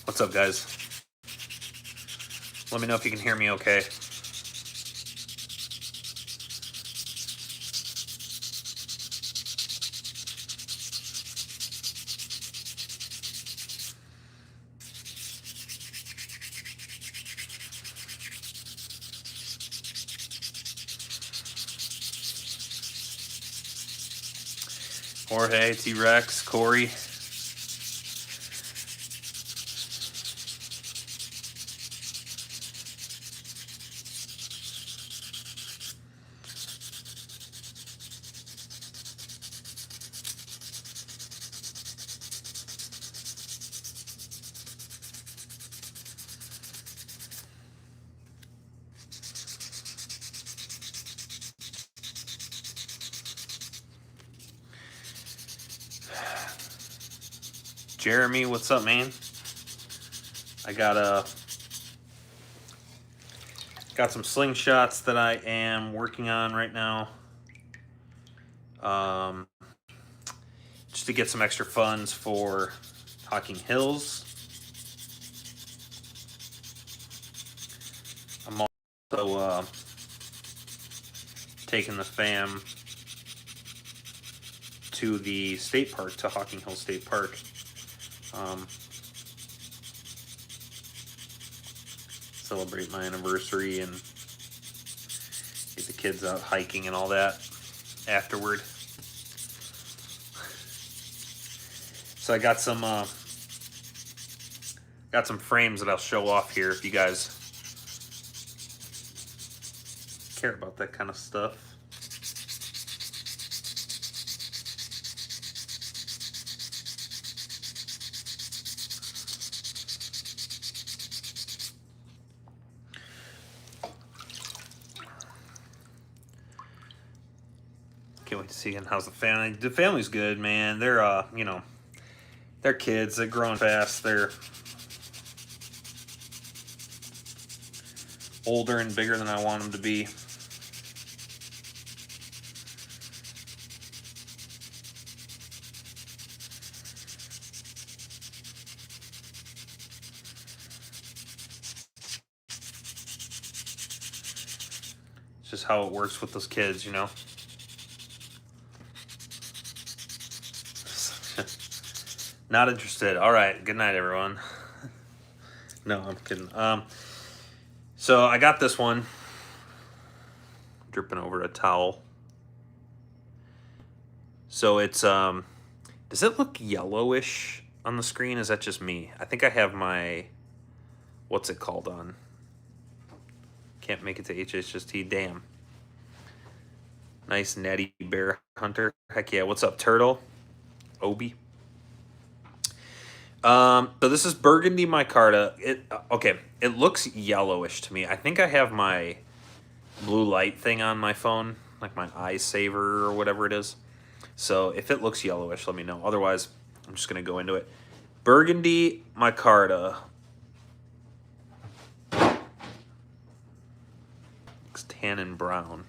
What's up, guys? Let me know if you can hear me okay. Jorge, T-Rex, Corey. Jeremy, what's up, man? I got some slingshots that I am working on right now. Just to get some extra funds for Hocking Hills. I'm also taking the fam to the state park, to Hocking Hills State Park. Celebrate my anniversary and get the kids out hiking and all that afterward. So I got some frames that I'll show off here if you guys care about that kind of stuff. Can't wait to see how's the family. The family's good, man. They're you know, they're kids. They're growing fast. They're older and bigger than I want them to be. It's just how it works with those kids, you know. Not interested. All right. Good night, everyone. No, I'm kidding. So I got this one. Dripping over a towel. So it's does it look yellowish on the screen? Is that just me? I think I have my, what's it called on? Can't make it to HHST. Damn. Nice natty bear hunter. Heck yeah. What's up, Turtle? Obi. So this is Burgundy micarta. Okay, it looks yellowish to me. I think I have my blue light thing on my phone, like my eye saver or whatever it is. So if it looks yellowish, let me know. Otherwise, I'm just gonna go into it. Burgundy micarta. It's tannin brown.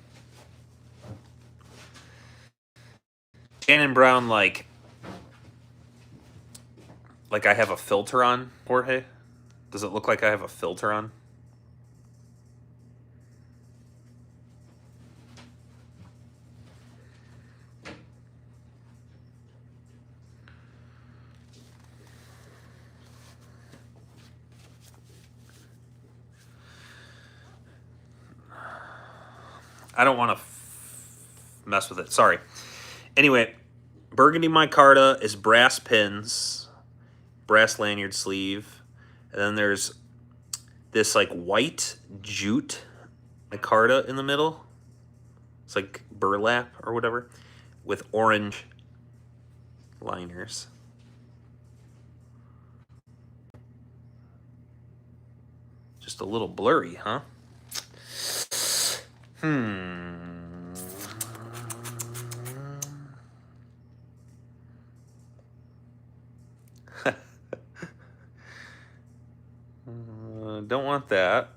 Tannin brown, like I have a filter on, Jorge? Does it look like I have a filter on? I don't want to mess with it. Sorry. Anyway, Burgundy micarta is brass pins, brass lanyard sleeve, and then there's this like white jute micarta in the middle. It's like burlap or whatever with orange liners. Just a little blurry, huh? Don't want that.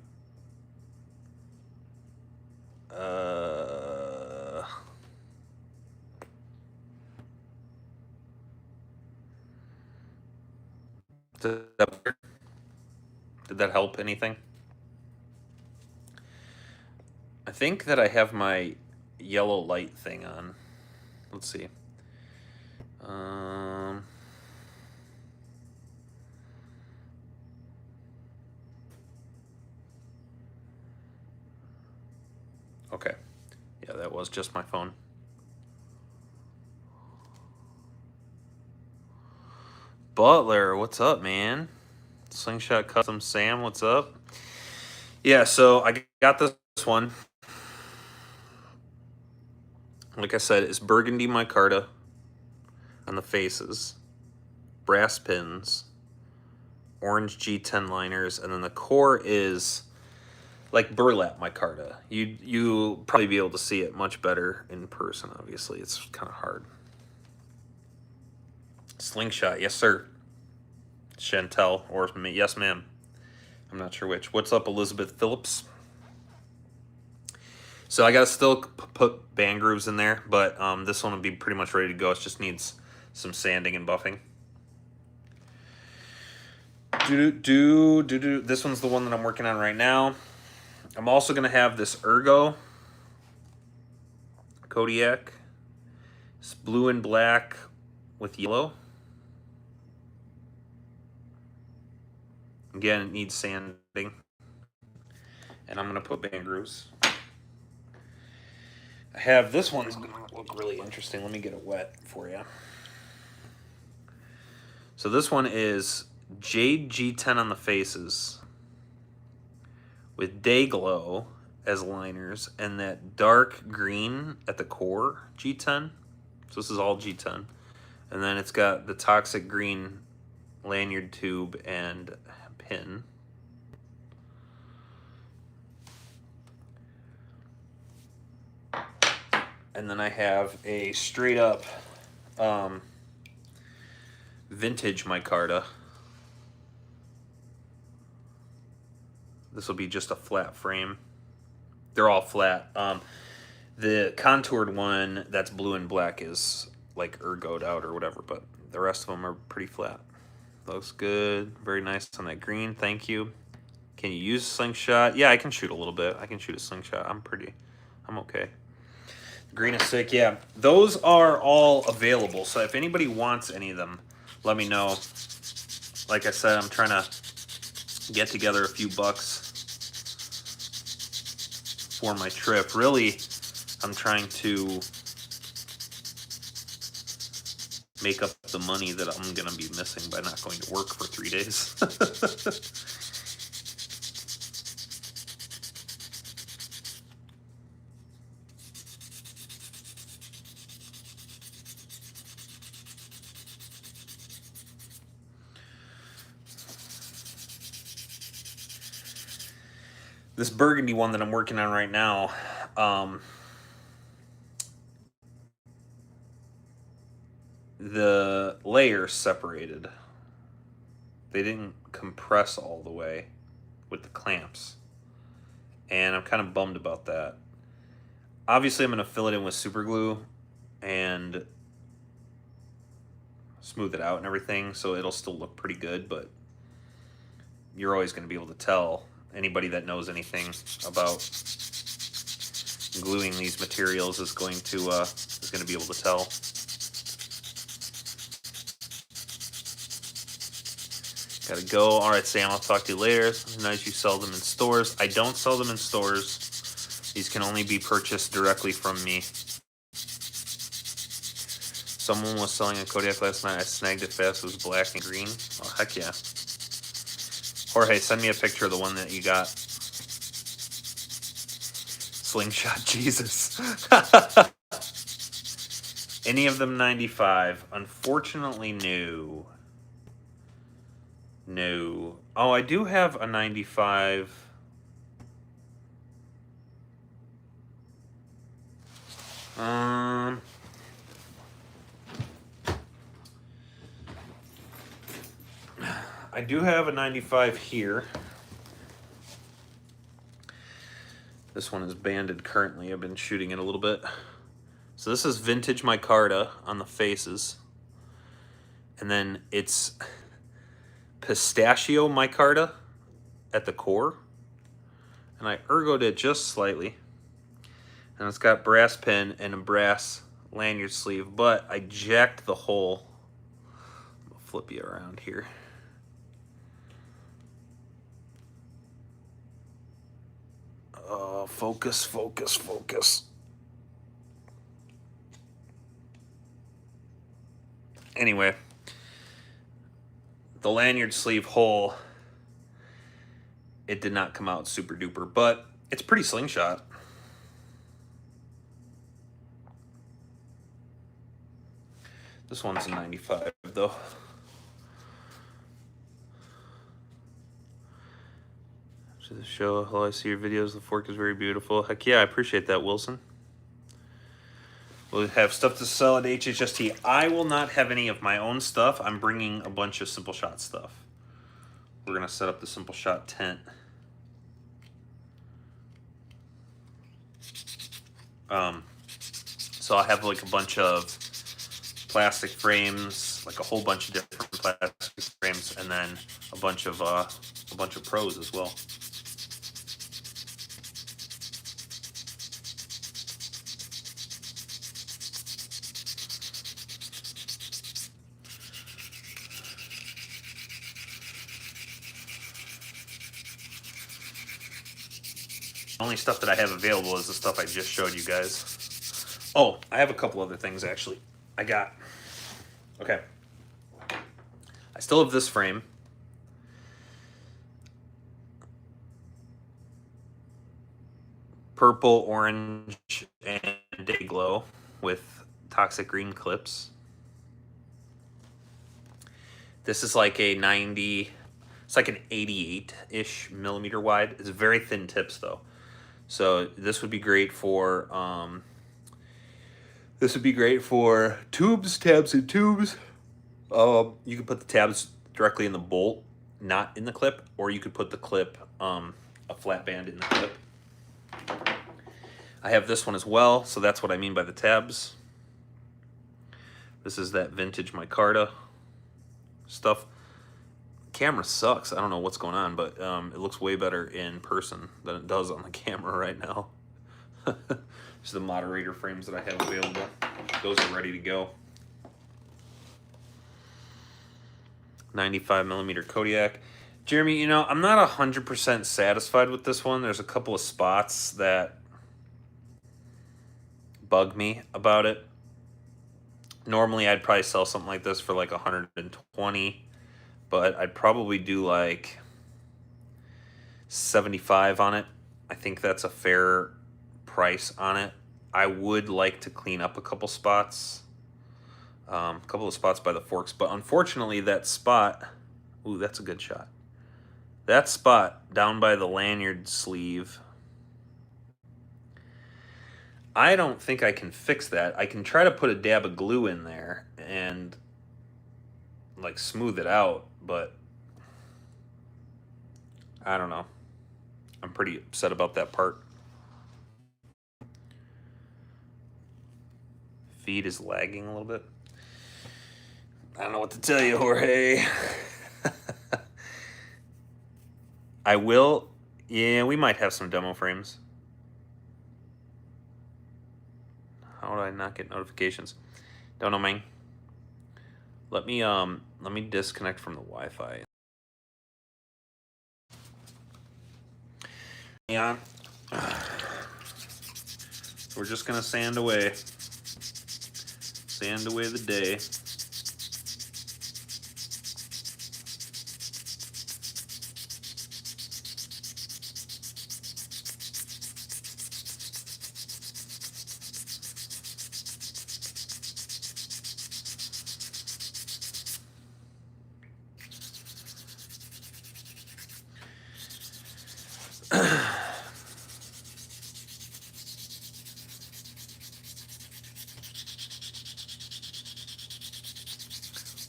Did that help anything? I think that I have my yellow light thing on. Let's see. Okay. Yeah, that was just my phone. Butler, what's up, man? Slingshot Custom Sam, what's up? Yeah, so I got this one. Like I said, it's burgundy micarta on the faces, brass pins, orange G10 liners, and then the core is like burlap micarta. You'll probably be able to see it much better in person, obviously. It's kind of hard. Slingshot, yes sir. Chantel, or yes ma'am. I'm not sure which. What's up, Elizabeth Phillips? So I gotta still put band grooves in there, but this one will be pretty much ready to go. It just needs some sanding and buffing. This one's the one that I'm working on right now. I'm also gonna have this Ergo Kodiak. It's blue and black with yellow. Again, it needs sanding. And I'm gonna put band grooves. I have this one's gonna look really interesting. Let me get it wet for you. So this one is Jade G10 on the faces with Day Glow as liners and that dark green at the core G10. So this is all G10. And then it's got the toxic green lanyard tube and pin. And then I have a straight up vintage micarta. This will be just a flat frame. They're all flat. The contoured one that's blue and black is like ergoed out or whatever, but the rest of them are pretty flat. Looks good. Very nice on that green. Thank you. Can you use a slingshot? Yeah, I can shoot a little bit. I can shoot a slingshot. I'm okay. Green is sick. Yeah, those are all available. So if anybody wants any of them, let me know. Like I said, I'm trying to get together a few bucks for my trip. Really, I'm trying to make up the money that I'm going to be missing by not going to work for 3 days. This burgundy one that I'm working on right now, the layers separated. They didn't compress all the way with the clamps. And I'm kind of bummed about that. Obviously, I'm going to fill it in with super glue and smooth it out and everything, so it'll still look pretty good, but you're always going to be able to tell. Anybody that knows anything about gluing these materials is going to be able to tell. Gotta go. All right, Sam, I'll talk to you later. Nice you sell them in stores. I don't sell them in stores. These can only be purchased directly from me. Someone was selling a Kodiak last night. I snagged it fast. It was black and green. Oh, heck yeah. Jorge, send me a picture of the one that you got. Slingshot Jesus. Any of them 95? Unfortunately, no. No. Oh, I do have a 95. I do have a 95 here. This one is banded currently. I've been shooting it a little bit. So this is vintage micarta on the faces. And then it's pistachio micarta at the core, and I ergoed it just slightly. And it's got brass pin and a brass lanyard sleeve, but I jacked the hole. I'll flip you around here. Focus, focus, focus. Anyway, the lanyard sleeve hole, it did not come out super duper, but it's pretty slingshot. This one's a 95 though. To the show, hello, I see your videos. The fork is very beautiful. Heck yeah, I appreciate that, Wilson. We'll have stuff to sell at HHST. I will not have any of my own stuff. I'm bringing a bunch of Simple Shot stuff. We're gonna set up the Simple Shot tent. So I'll have like a bunch of plastic frames, like a whole bunch of different plastic frames, and then a bunch of pros as well. The only stuff that I have available is the stuff I just showed you guys. Oh, I have a couple other things actually. Okay. I still have this frame. Purple, orange, and day glow with toxic green clips. This is like a 90, it's like an 88-ish millimeter wide. It's very thin tips though. So this would be great for tubes, tabs, and tubes. You could put the tabs directly in the bolt, not in the clip, or you could put the clip, a flat band in the clip. I have this one as well, so that's what I mean by the tabs. This is that vintage micarta stuff. Camera sucks. I don't know what's going on, but it looks way better in person than it does on the camera right now. These are the moderator frames that I have available. Those are ready to go. 95 millimeter Kodiak. Jeremy, you know, I'm not 100% satisfied with this one. There's a couple of spots that bug me about it. Normally, I'd probably sell something like this for like 120, but I'd probably do like 75 on it. I think that's a fair price on it. I would like to clean up a couple spots. A couple of spots by the forks, but unfortunately that spot, ooh, that's a good shot. That spot down by the lanyard sleeve, I don't think I can fix that. I can try to put a dab of glue in there and like smooth it out, but I don't know. I'm pretty upset about that part. Feed is lagging a little bit. I don't know what to tell you, Jorge. I will. Yeah, we might have some demo frames. How do I not get notifications? Don't know, man. Let me disconnect from the Wi-Fi. Yeah. We're just gonna sand away. Sand away the day.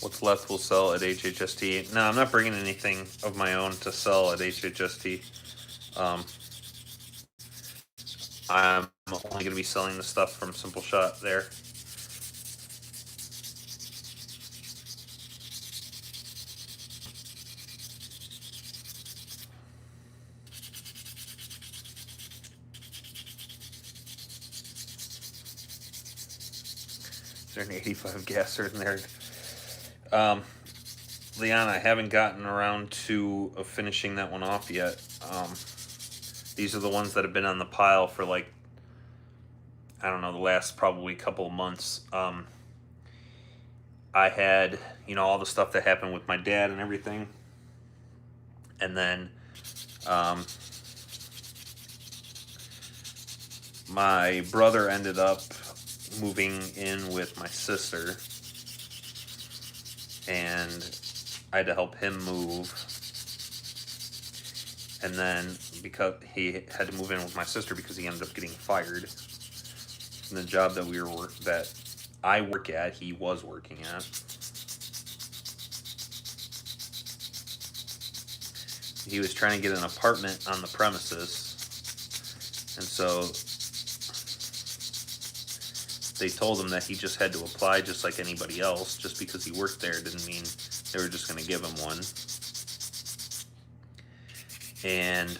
What's left will sell at HHST. No, I'm not bringing anything of my own to sell at HHST. I'm only going to be selling the stuff from Simple Shot there. Is there an 85 gasser in there? Leon, I haven't gotten around to finishing that one off yet. These are the ones that have been on the pile for like, I don't know, the last probably couple of months. I had, you know, all the stuff that happened with my dad and everything. And then my brother ended up moving in with my sister. And I had to help him move. And then because he had to move in with my sister because he ended up getting fired. And the job that I work at, he was working at. He was trying to get an apartment on the premises. And so they told him that he just had to apply just like anybody else. Just because he worked there didn't mean they were just going to give him one. And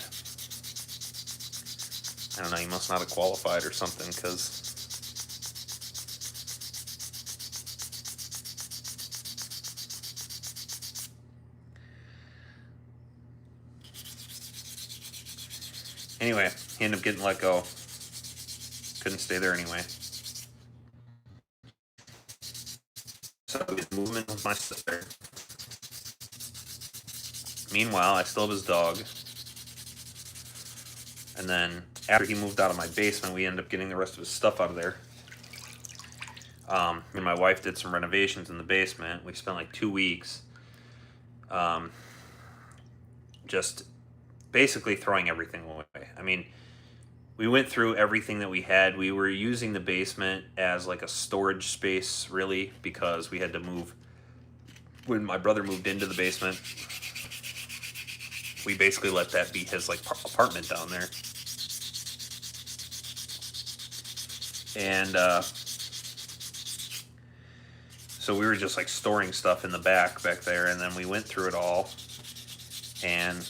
I don't know, he must not have qualified or something, because anyway, he ended up getting let go. Couldn't stay there anyway. So he was moving with my sister. Meanwhile, I still have his dog. And then after he moved out of my basement, we ended up getting the rest of his stuff out of there. Me and my wife did some renovations in the basement. We spent like 2 weeks just basically throwing everything away. I mean, we went through everything that we had. We were using the basement as like a storage space, really, because we had to move. When my brother moved into the basement, we basically let that be his like apartment down there. And so we were just like storing stuff in the back there, and then we went through it all and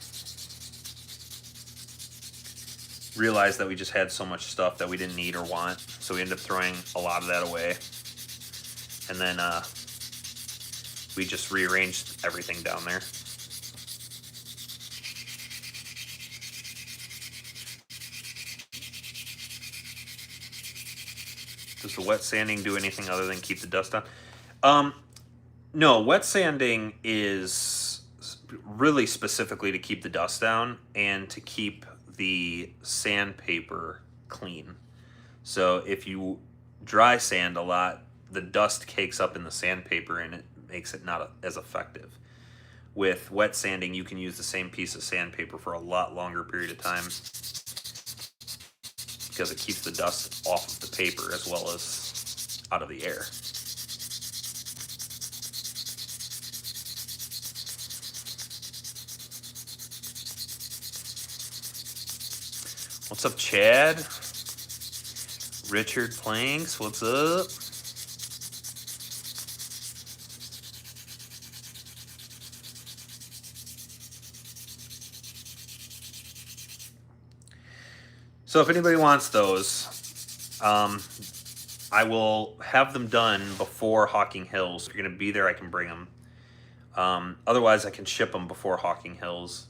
realized that we just had so much stuff that we didn't need or want, so we ended up throwing a lot of that away. And then we just rearranged everything down there. Does the wet sanding do anything other than keep the dust down? No, wet sanding is really specifically to keep the dust down and to keep the sandpaper clean. So if you dry sand a lot, the dust cakes up in the sandpaper and it makes it not as effective. With wet sanding, you can use the same piece of sandpaper for a lot longer period of time because it keeps the dust off of the paper as well as out of the air. What's up, Chad? Richard Planks, what's up? So if anybody wants those, I will have them done before Hocking Hills. If you're going to be there, I can bring them. Otherwise, I can ship them before Hocking Hills.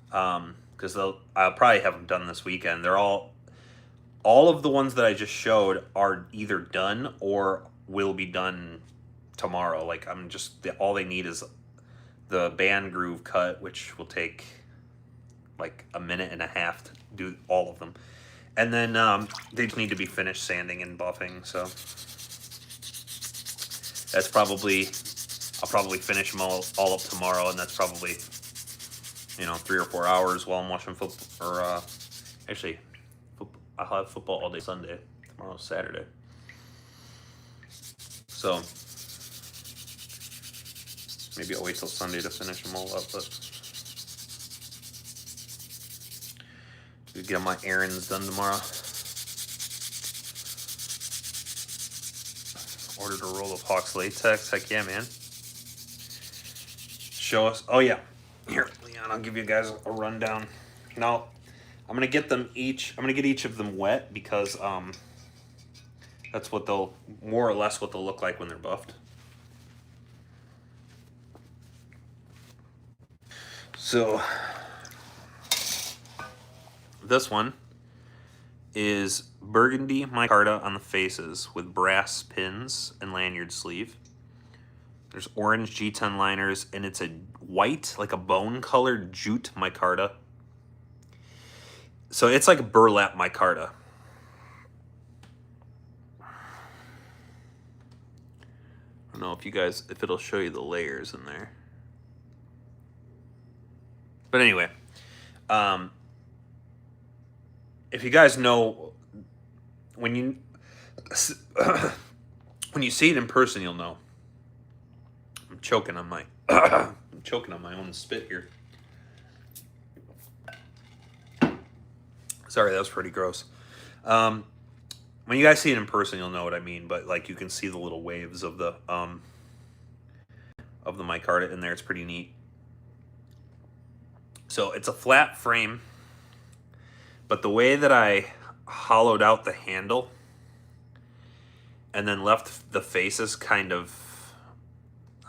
Because I'll probably have them done this weekend. They're all of the ones that I just showed are either done or will be done tomorrow. Like all they need is the band groove cut, which will take like a minute and a half to do all of them. And then they just need to be finished sanding and buffing. So that's I'll probably finish them all up tomorrow, and that's probably 3 or 4 hours while I'm watching football. Or actually, I'll have football all day Sunday. Tomorrow's Saturday. So maybe I'll wait till Sunday to finish them all up. But to get my errands done tomorrow. Ordered a roll of Hawks latex. Heck yeah, man. Show us. Oh yeah. Here, Leon, I'll give you guys a rundown. Now, I'm gonna get them each. I'm gonna get each of them wet because That's what they'll, more or less what they'll look like when they're buffed. So this one is burgundy micarta on the faces with brass pins and lanyard sleeve. There's orange G10 liners, and it's a white, like a bone-colored jute micarta. So it's like a burlap micarta. I don't know if you guys, if it'll show you the layers in there. But anyway, if you guys know, when you when you see it in person, you'll know. I'm choking on my I'm choking on my own spit here. Sorry, that was pretty gross. When you guys see it in person, you'll know what I mean. But like, you can see the little waves of the micarta in there. It's pretty neat. So it's a flat frame, but the way that I hollowed out the handle and then left the faces kind of,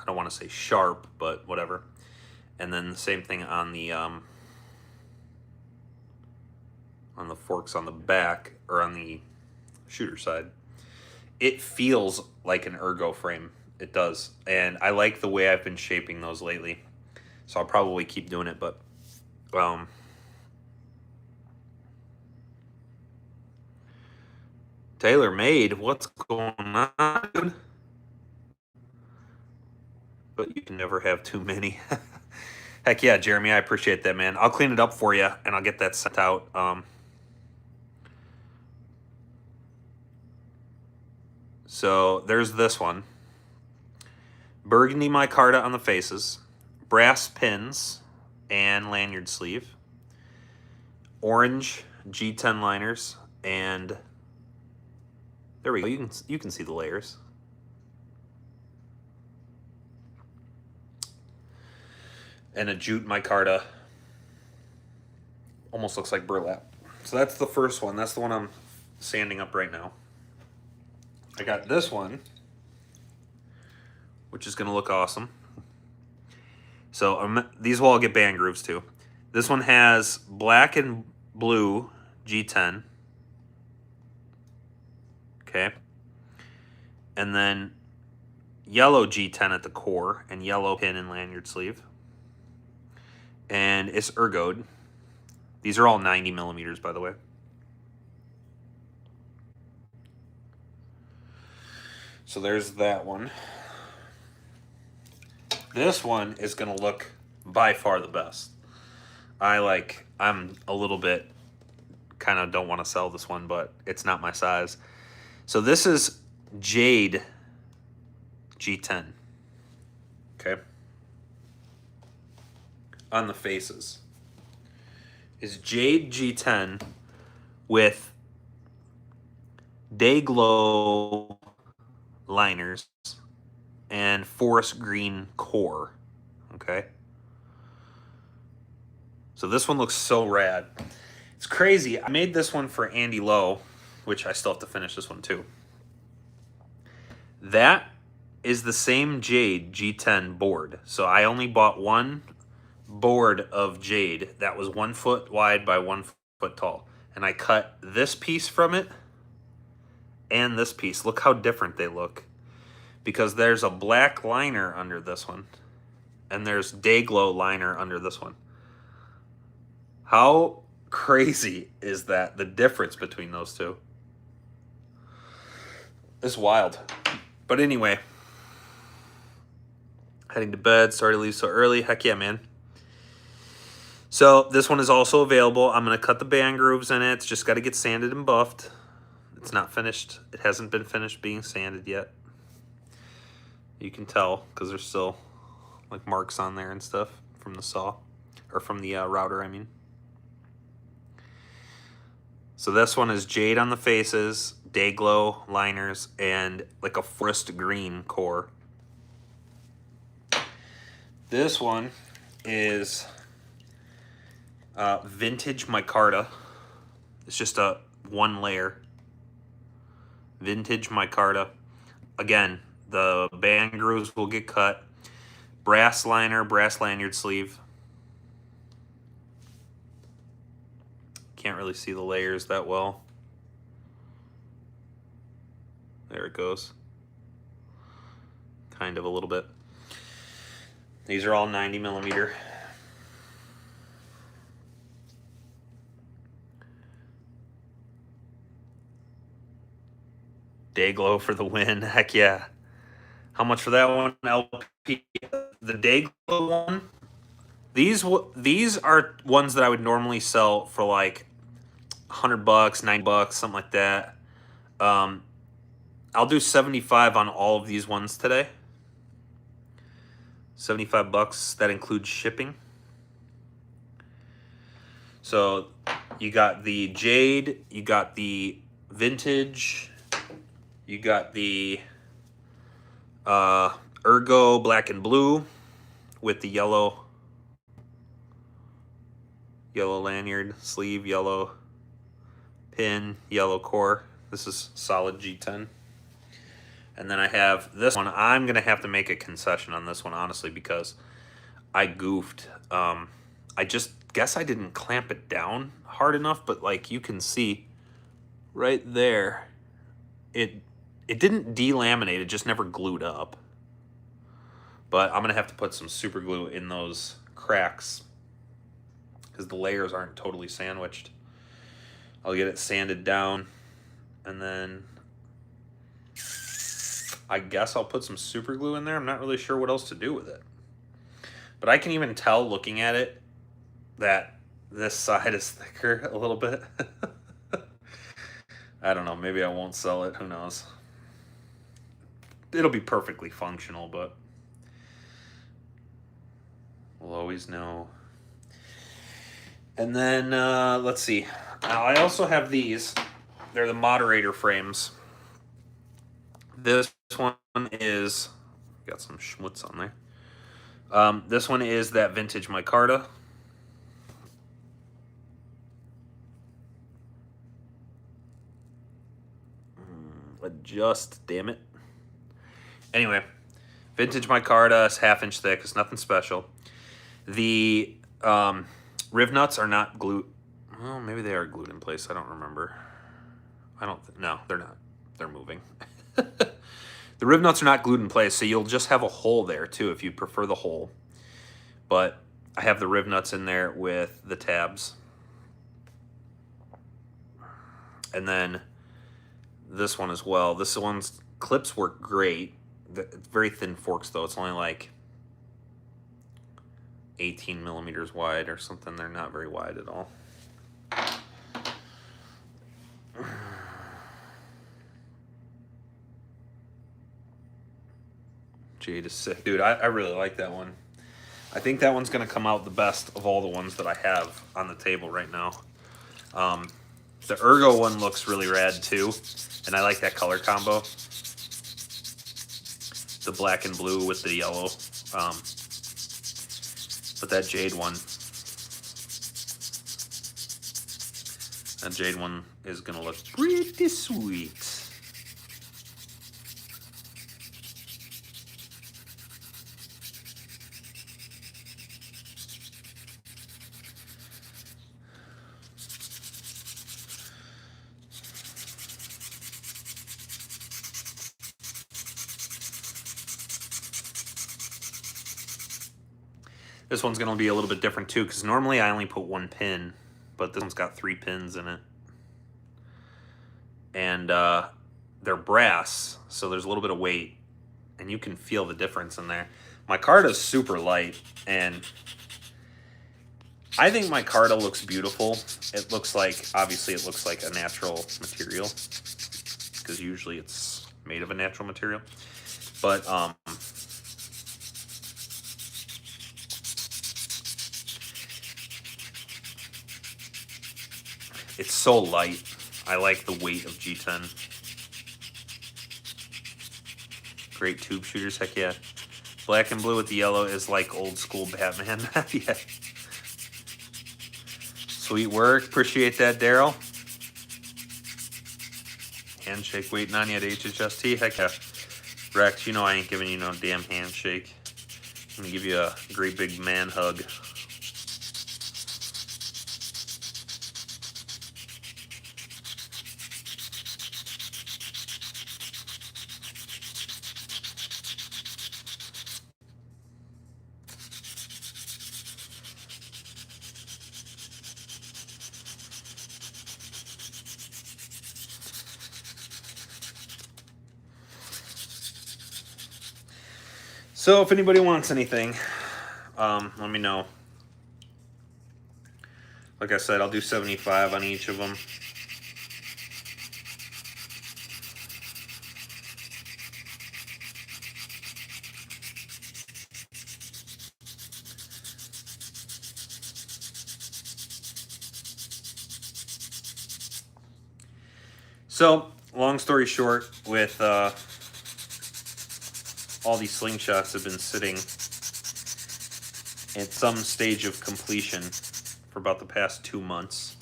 I don't want to say sharp, but whatever. And then the same thing on the forks on the back, or on the shooter side. It feels like an ergo frame. It does. And I like the way I've been shaping those lately. So I'll probably keep doing it, but Taylor Made, what's going on, dude? But you can never have too many. Heck yeah, Jeremy, I appreciate that, man. I'll clean it up for you, and I'll get that sent out. So there's this one. Burgundy micarta on the faces, brass pins and lanyard sleeve, orange G10 liners, and there we go. You can see the layers. And a jute micarta. Almost looks like burlap. So that's the first one. That's the one I'm sanding up right now. I got this one, which is going to look awesome. So these will all get band grooves too. This one has black and blue G10. Okay. And then yellow G10 at the core and yellow pin and lanyard sleeve. And it's ergoed. These are all 90 millimeters, by the way. So there's that one. This one is going to look by far the best. I'm a little bit, kind of don't want to sell this one, but it's not my size. So this is Jade G10. Okay. On the faces is Jade G10 with Day Glow liners and forest green core. Okay. So this one looks so rad. It's crazy. I made this one for Andy Lowe, which I still have to finish this one too. That is the same Jade G10 board. So I only bought one board of Jade that was 1 foot wide by 1 foot tall. And I cut this piece from it and this piece. Look how different they look. Because there's a black liner under this one. And there's Day Glow liner under this one. How crazy is that? The difference between those two. It's wild. But anyway. Heading to bed. Sorry to leave so early. Heck yeah, man. So this one is also available. I'm going to cut the band grooves in it. It's just got to get sanded and buffed. It's not finished. It hasn't been finished being sanded yet. You can tell because there's still like marks on there and stuff from the saw. Or from the router, I mean. So this one is Jade on the faces, Day Glow liners, and like a forest green core. This one is vintage micarta. It's just a one layer. vintage micarta. Again, the band grooves will get cut. Brass liner, brass lanyard sleeve. Can't really see the layers that well. There it goes. Kind of a little bit. These are all 90 millimeter. Day glow for the win. Heck yeah. How much for that one? LP. The day glow one. These are ones that I would normally sell for like $100, $90, something like that. I'll do 75 on all of these ones today. 75 bucks. That includes shipping. So you got the jade, you got the vintage, you got the ergo black and blue with the yellow lanyard sleeve, yellow pin, yellow core. This is solid G10. And then I have this one. I'm gonna have to make a concession on this one, honestly, because I goofed. I just guess I didn't clamp it down hard enough, but like you can see right there, it didn't delaminate, it just never glued up. But I'm gonna have to put some super glue in those cracks because the layers aren't totally sandwiched. I'll get it sanded down, and then I guess I'll put some super glue in there. I'm not really sure what else to do with it. But I can even tell looking at it that this side is thicker a little bit. I don't know, maybe I won't sell it, who knows. It'll be perfectly functional, but we'll always know. And then, let's see. Now, I also have these. They're the moderator frames. This one is, got some schmutz on there. This one is that vintage micarta. Adjust, damn it. Anyway, vintage micarta is 1/2 inch thick. It's nothing special. The riv nuts are not glued. Well, maybe they are glued in place. I don't remember. No, they're not. They're moving. The riv nuts are not glued in place, so you'll just have a hole there too if you prefer the hole. But I have the riv nuts in there with the tabs. And then this one as well. This one's clips work great. It's very thin forks though. It's only like 18 millimeters wide or something. They're not very wide at all. Jade is sick. Dude, I really like that one. I think that one's going to come out the best of all the ones that I have on the table right now. The Ergo one looks really rad too, and I like that color combo. The black and blue with the yellow. But that Jade one, is going to look pretty sweet. This one's going to be a little bit different too, because normally I only put 1 pin, but this one's got 3 pins in it. And they're brass, so there's a little bit of weight, and you can feel the difference in there. Micarta is super light, and I think micarta looks beautiful. It looks like, obviously it looks like a natural material, because usually it's made of a natural material. But it's so light. I like the weight of G10. Great tube shooters, heck yeah. Black and blue with the yellow is like old school Batman. Yeah. Sweet work, appreciate that, Daryl. Handshake waiting on you at HHST. Heck yeah. Rex, you know I ain't giving you no damn handshake. I'm gonna give you a great big man hug. So if anybody wants anything, let me know. Like I said, I'll do 75 on each of them. So, long story short, with all these slingshots have been sitting at some stage of completion for about the past 2 months.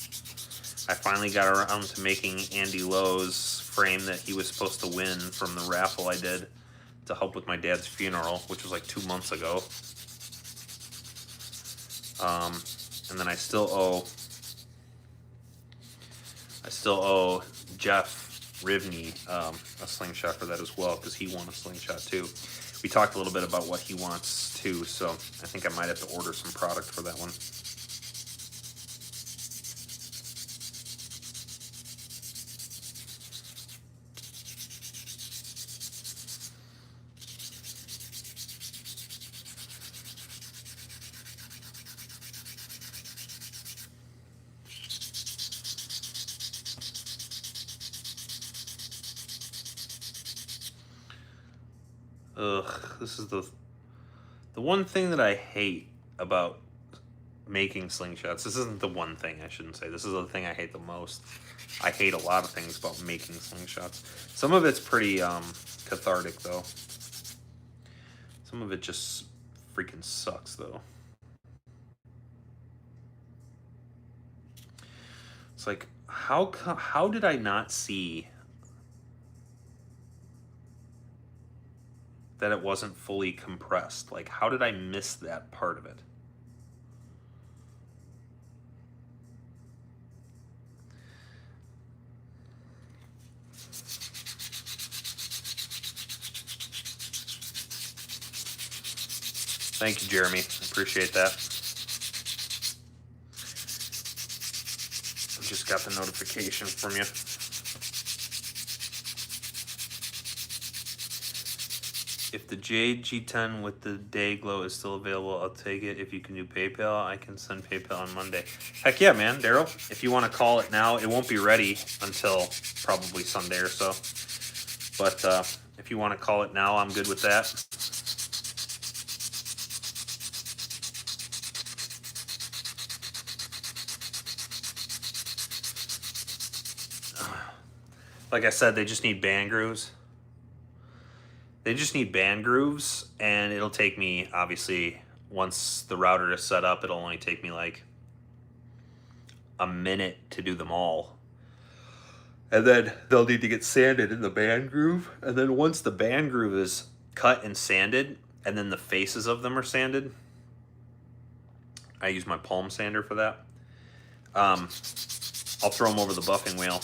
I finally got around to making Andy Lowe's frame that he was supposed to win from the raffle I did to help with my dad's funeral, which was like 2 months ago. And then I still owe Jeff Rivney a slingshot for that as well, because he won a slingshot too. We talked a little bit about what he wants too, so I think I might have to order some product for that one. Ugh, this is the one thing that I hate about making slingshots. This isn't the one thing, I shouldn't say. This is the thing I hate the most. I hate a lot of things about making slingshots. Some of it's pretty cathartic, though. Some of it just freaking sucks, though. It's like, how did I not see that it wasn't fully compressed? Like, how did I miss that part of it? Thank you, Jeremy. Appreciate that. I just got the notification from you. If the Jade G10 with the day glow is still available, I'll take it. If you can do PayPal, I can send PayPal on Monday. Heck yeah, man, Daryl. If you want to call it now, it won't be ready until probably Sunday or so. But if you want to call it now, I'm good with that. Like I said, they just need band grooves. They just need band grooves, and it'll take me, obviously, once the router is set up, it'll only take me like a minute to do them all. And then they'll need to get sanded in the band groove. And then once the band groove is cut and sanded, and then the faces of them are sanded, I use my palm sander for that. I'll throw them over the buffing wheel.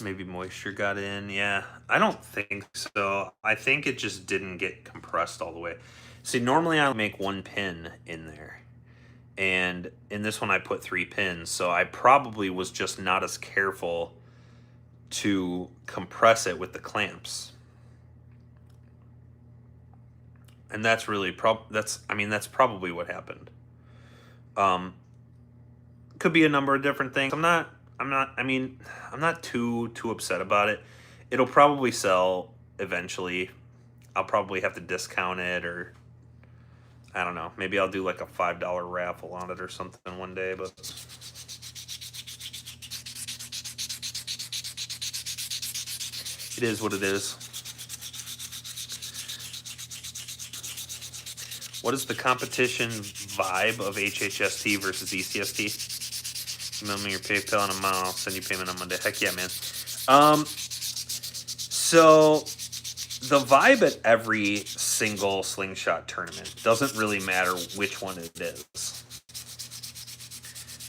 Maybe moisture got in. Yeah, I don't think so. I think it just didn't get compressed all the way. See, normally I make one pin in there. And in this one I put 3 pins, so I probably was just not as careful to compress it with the clamps. And that's really that's probably what happened. Could be a number of different things. I'm not too upset about it. It'll probably sell eventually. I'll probably have to discount it, or I don't know. Maybe I'll do like a $5 raffle on it or something one day, but it is what it is. What is the competition vibe of HHST versus ECST? Email me your PayPal in a month. I'll send you payment on Monday. Heck yeah, man. So the vibe at every single Slingshot tournament doesn't really matter which one it is.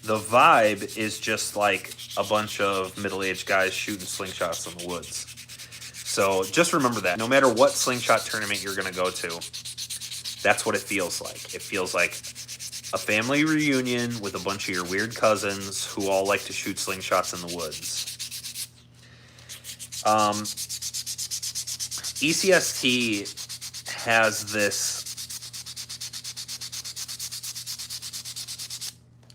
The vibe is just like a bunch of middle-aged guys shooting slingshots in the woods. So just remember that. No matter what Slingshot tournament you're going to go to, that's what it feels like. It feels like a family reunion with a bunch of your weird cousins who all like to shoot slingshots in the woods. ECST has this.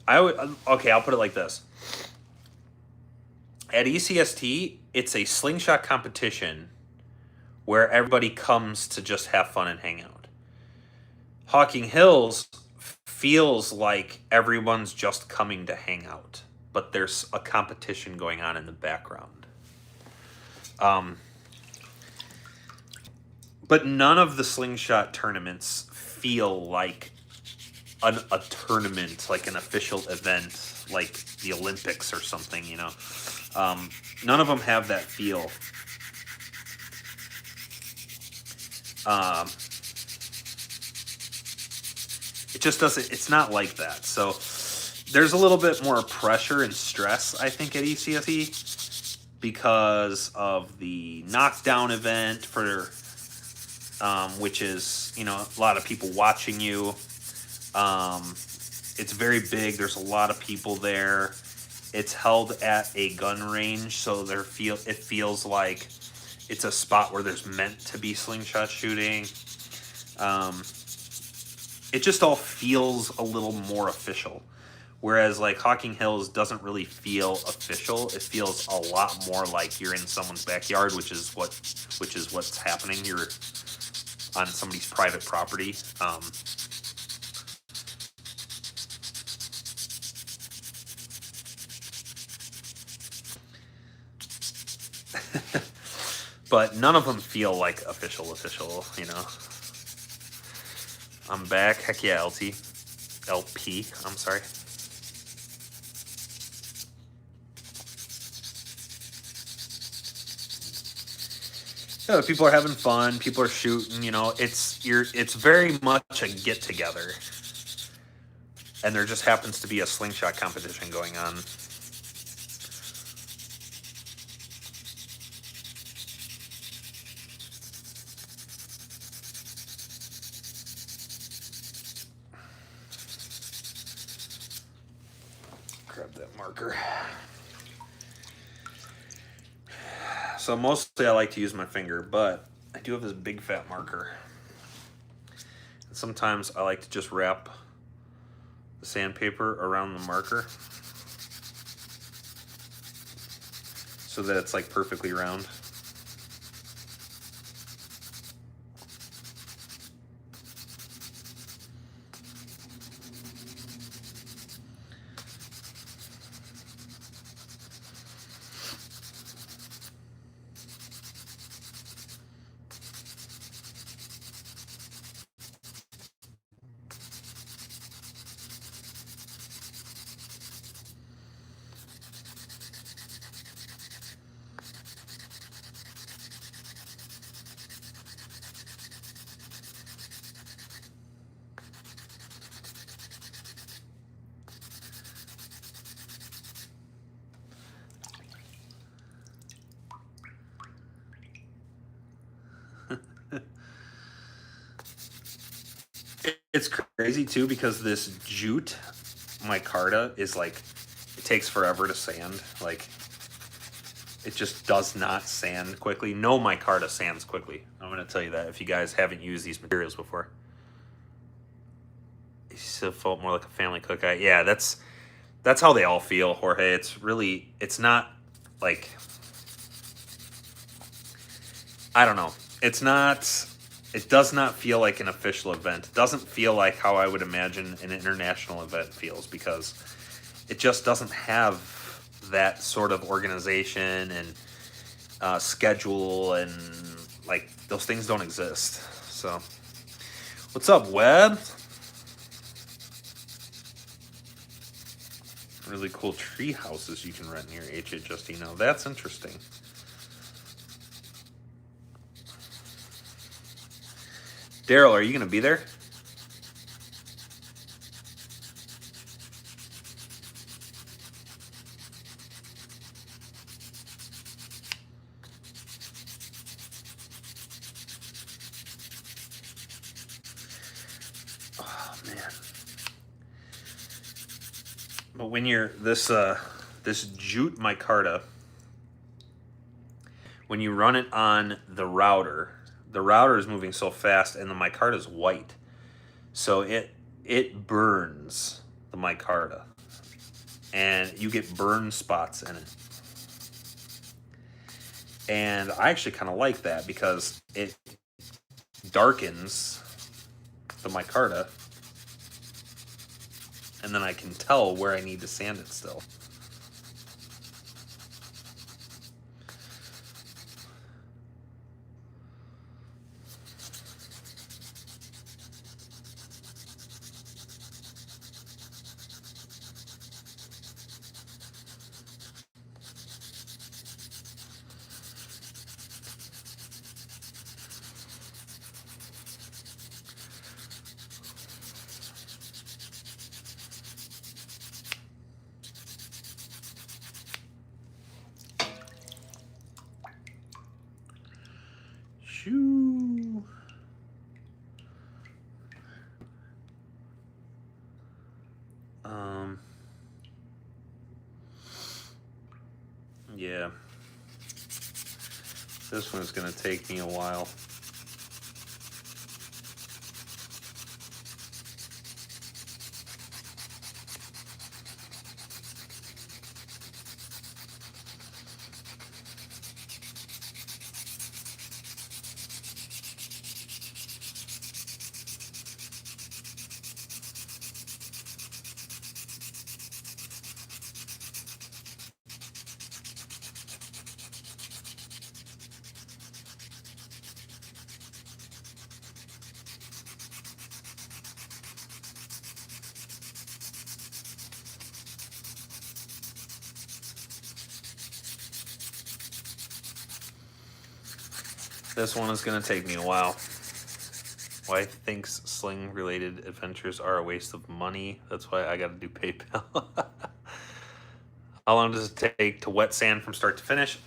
Okay, I'll put it like this. At ECST, it's a slingshot competition where everybody comes to just have fun and hang out. Hocking Hills feels like everyone's just coming to hang out, but there's a competition going on in the background. But none of the Slingshot tournaments feel like a tournament, like an official event, like the Olympics or something, you know. None of them have that feel. It just doesn't, it's not like that. So there's a little bit more pressure and stress, I think, at ECSE because of the knockdown event for, which is, you know, a lot of people watching you. It's very big. There's a lot of people there. It's held at a gun range, so it feels like it's a spot where there's meant to be slingshot shooting. It just all feels a little more official. Whereas like Hocking Hills doesn't really feel official. It feels a lot more like you're in someone's backyard, which is what's happening. You're on somebody's private property. But none of them feel like official, you know. I'm back. Heck yeah, LP, I'm sorry. Yeah, people are having fun. People are shooting. You know, it's very much a get together, and there just happens to be a slingshot competition going on. Grab that marker. So mostly I like to use my finger, but I do have this big fat marker. And sometimes I like to just wrap the sandpaper around the marker so that it's like perfectly round. It's crazy too because this jute micarta is like, it takes forever to sand. Like, it just does not sand quickly. No micarta sands quickly. I'm going to tell you that if you guys haven't used these materials before. You still felt more like a family cook guy. Yeah, that's how they all feel, Jorge. It's really, it's not like, I don't know. It's not, it does not feel like an official event. It doesn't feel like how I would imagine an international event feels, because it just doesn't have that sort of organization and schedule, and like those things don't exist. So, what's up, Webb? Really cool tree houses you can rent near HHSD. That's interesting. Daryl, are you going to be there? Oh man. But when you're this jute micarta, when you run it on the router is moving so fast, and the micarta is white, so it burns the micarta, and you get burn spots in it. And I actually kind of like that because it darkens the micarta, and then I can tell where I need to sand it still. Shoo. Yeah. This one's gonna take me a while. This one is going to take me a while. Wife thinks sling-related adventures are a waste of money. That's why I got to do PayPal. How long does it take to wet sand from start to finish?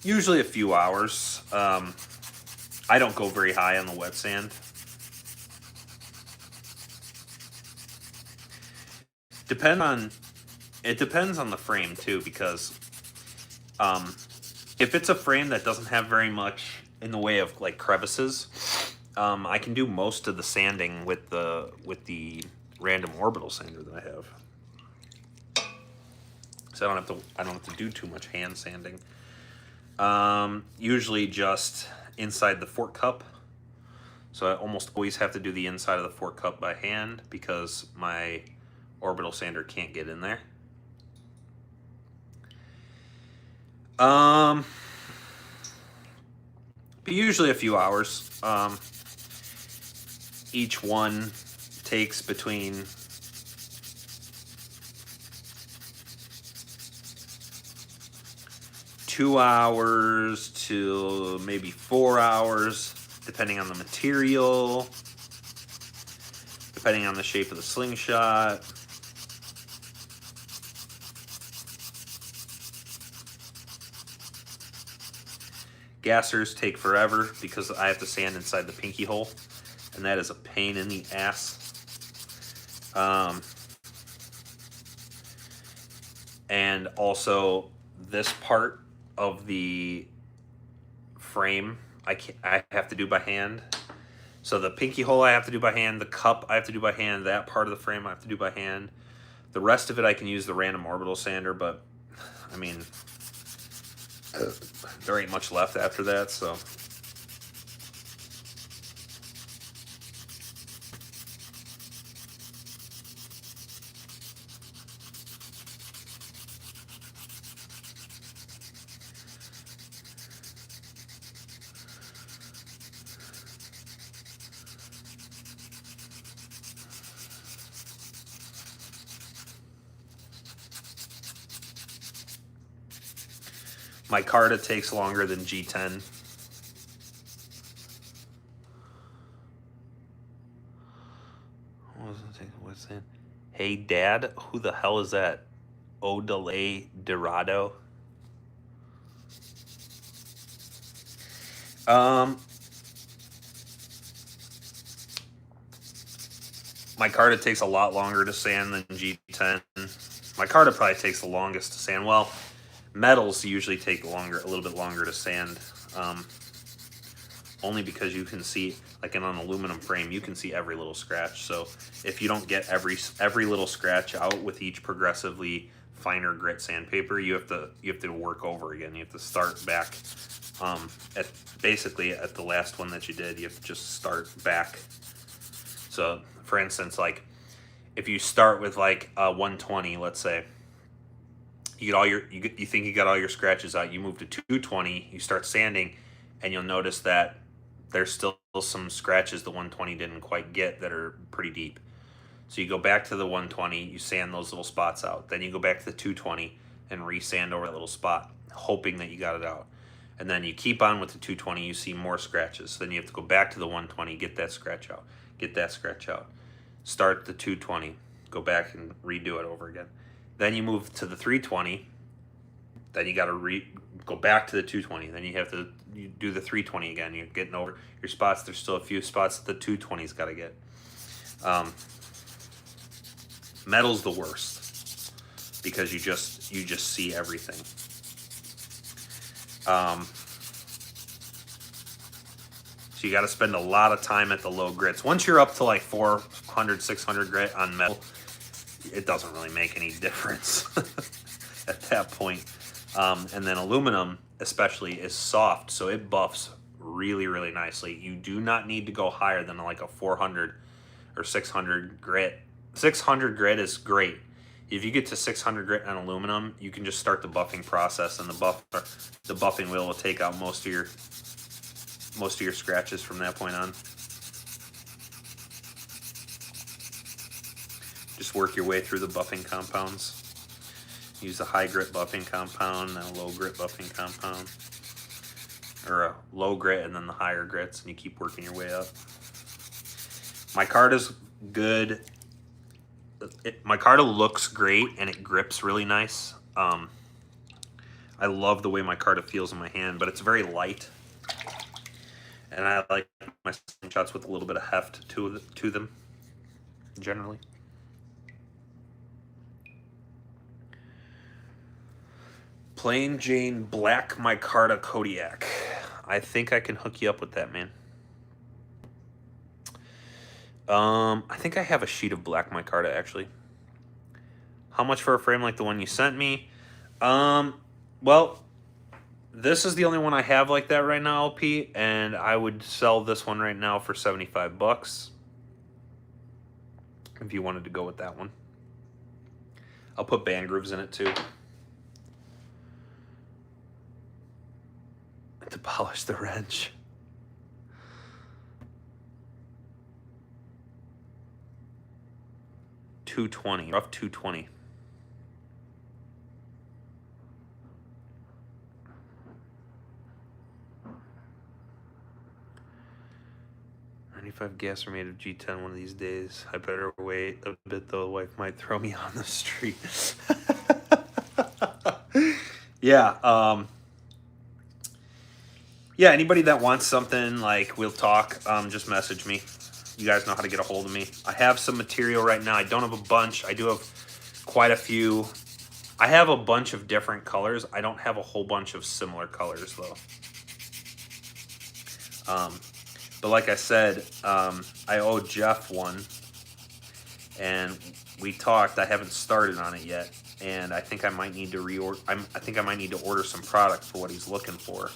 Usually a few hours. I don't go very high on the wet sand. It depends on the frame too, because if it's a frame that doesn't have very much in the way of like crevices, I can do most of the sanding with the random orbital sander that I have. So I don't have to do too much hand sanding. Usually just inside the fork cup. So I almost always have to do the inside of the fork cup by hand because my orbital sander can't get in there. But usually a few hours. Each one takes between 2 hours to maybe 4 hours, depending on the material, depending on the shape of the slingshot. Gassers take forever because I have to sand inside the pinky hole, and that is a pain in the ass. And also this part of the frame I have to do by hand. So the pinky hole I have to do by hand, the cup I have to do by hand, that part of the frame I have to do by hand. The rest of it I can use the random orbital sander, but I mean, there ain't much left after that, so. Micarta takes longer than G10. What's that? Hey Dad, who the hell is that? Odelay Dorado. Micarta takes a lot longer to sand than G10. Micarta probably takes the longest to sand. Well, metals usually take a little bit longer to sand, only because you can see, like in an aluminum frame, you can see every little scratch. So if you don't get every little scratch out with each progressively finer grit sandpaper, you have to work over again. You have to start back basically at the last one that you did. You have to just start back. So for instance, like if you start with like a 120, let's say, you think you got all your scratches out, you move to 220, you start sanding, and you'll notice that there's still some scratches the 120 didn't quite get that are pretty deep. So you go back to the 120, you sand those little spots out. Then you go back to the 220 and re-sand over that little spot, hoping that you got it out. And then you keep on with the 220, you see more scratches. So then you have to go back to the 120, get that scratch out, get that scratch out. Start the 220, go back and redo it over again. Then you move to the 320, then you got to go back to the 220. Then you do the 320 again. You're getting over your spots. There's still a few spots that the 220's got to get. Metal's the worst because you just see everything. So you got to spend a lot of time at the low grits. Once you're up to like 400, 600 grit on metal, it doesn't really make any difference at that point. And then aluminum especially is soft, so it buffs really, really nicely. You do not need to go higher than like a 400 or 600 grit. 600 grit is great. If you get to 600 grit on aluminum, you can just start the buffing process, and the buffing wheel will take out most of your scratches from that point on. Just work your way through the buffing compounds. Use a high grit buffing compound, then a low grit buffing compound, or a low grit and then the higher grits, and you keep working your way up. Micarta's good. Micarta looks great and it grips really nice. I love the way micarta feels in my hand, but it's very light, and I like my Slingshots with a little bit of heft to them generally. Plain Jane Black Micarta Kodiak. I think I can hook you up with that, man. I think I have a sheet of black micarta, actually. How much for a frame like the one you sent me? Well, this is the only one I have like that right now, LP, and I would sell this one right now for 75 bucks if you wanted to go with that one. I'll put band grooves in it too. To polish the wrench. $220, rough $220. $95 gas are made of G10 one of these days. I better wait a bit though. The wife might throw me on the street. Yeah. yeah, anybody that wants something, like, we'll talk, just message me. You guys know how to get a hold of me. I have some material right now. I don't have a bunch. I do have quite a few. I have a bunch of different colors. I don't have a whole bunch of similar colors, though. But like I said, I owe Jeff one, and we talked. I haven't started on it yet, and I think I might need to reorder. I think I might need to order some product for what he's looking for.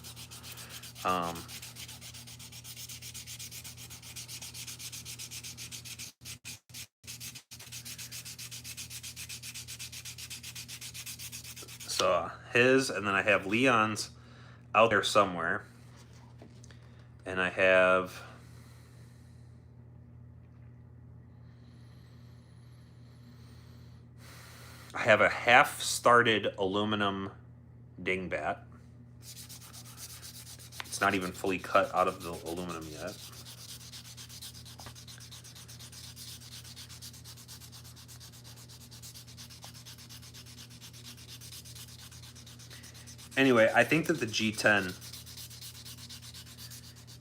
So his, and then I have Leon's out there somewhere, and I have a half-started aluminum dingbat. It's not even fully cut out of the aluminum yet. Anyway, I think that the G10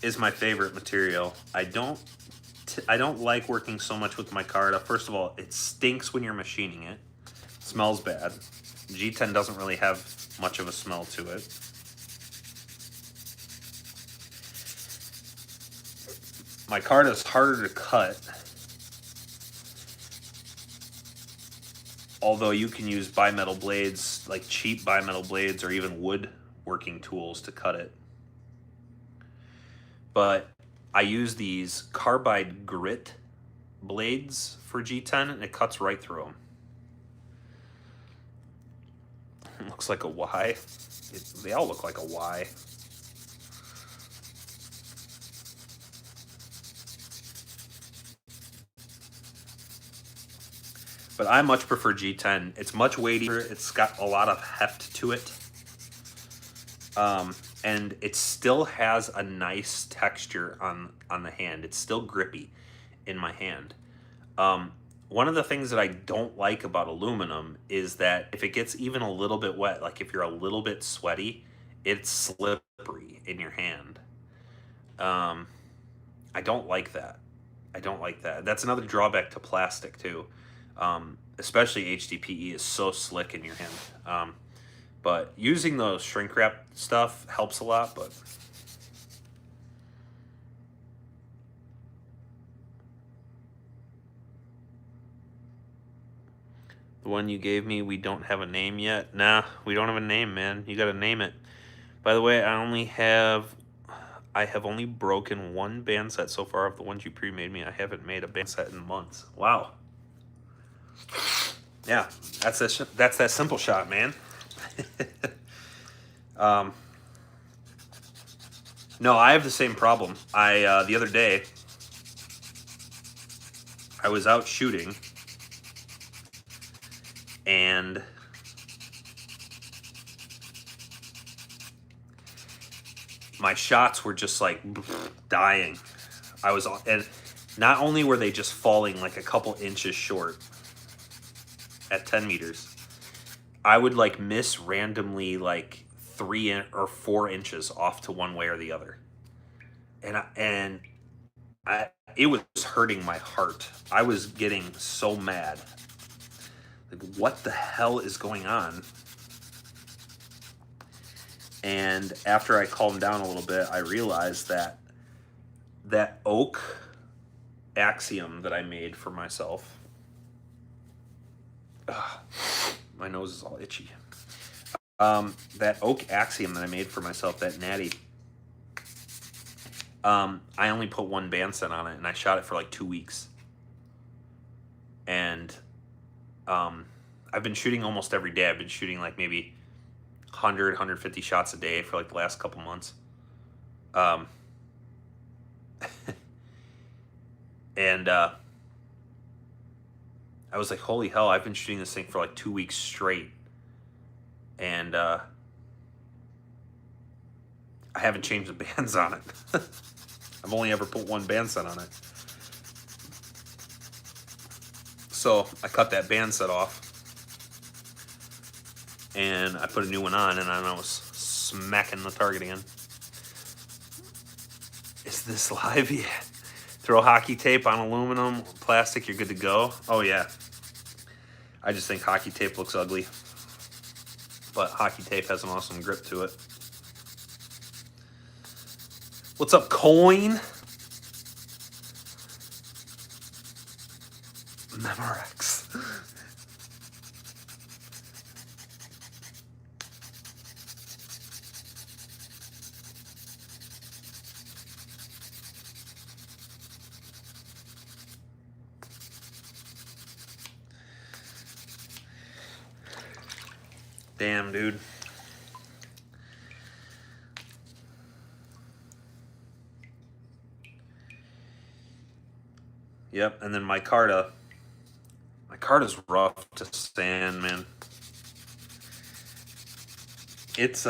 is my favorite material. I don't like working so much with micarta. First of all, it stinks when you're machining it. It smells bad. G10 doesn't really have much of a smell to it. Micarta is harder to cut, although you can use bimetal blades, like cheap bimetal blades, or even wood working tools to cut it. But I use these carbide grit blades for G10, and it cuts right through them. It looks like a Y. They all look like a Y. But I much prefer G10. It's much weightier. It's got a lot of heft to it. And it still has a nice texture on the hand. It's still grippy in my hand. One of the things that I don't like about aluminum is that if it gets even a little bit wet, like if you're a little bit sweaty, it's slippery in your hand. I don't like that. I don't like that. That's another drawback to plastic too. Especially HDPE is so slick in your hand. But using the shrink wrap stuff helps a lot, but the one you gave me, we don't have a name yet. Nah, we don't have a name, man. You gotta name it. By the way, I have only broken one band set so far of the ones you pre-made me. I haven't made a band set in months. Wow. Yeah, that's that simple shot, man. No, I have the same problem. The other day, I was out shooting, and my shots were just like dying. And not only were they just falling like a couple inches short at 10 meters, I would like miss randomly like 3 or 4 inches off to one way or the other. And it was hurting my heart. I was getting so mad. Like, what the hell is going on? And after I calmed down a little bit, I realized that oak axiom that I made for myself. My nose is all itchy. That oak axiom that I made for myself, that natty, I only put one band set on it, and I shot it for like 2 weeks. And I've been shooting almost every day. I've been shooting like maybe 100, 150 shots a day for like the last couple months. And I was like, holy hell, I've been shooting this thing for like 2 weeks straight. And I haven't changed the bands on it. I've only ever put one band set on it. So I cut that band set off, and I put a new one on, and I was smacking the target again. Is this live? Yeah. Throw hockey tape on aluminum, plastic, you're good to go. Oh yeah. I just think hockey tape looks ugly. But hockey tape has an awesome grip to it. What's up, coin? Memorex. Damn, dude. Yep, and then micarta. Micarta's rough to sand, man. It's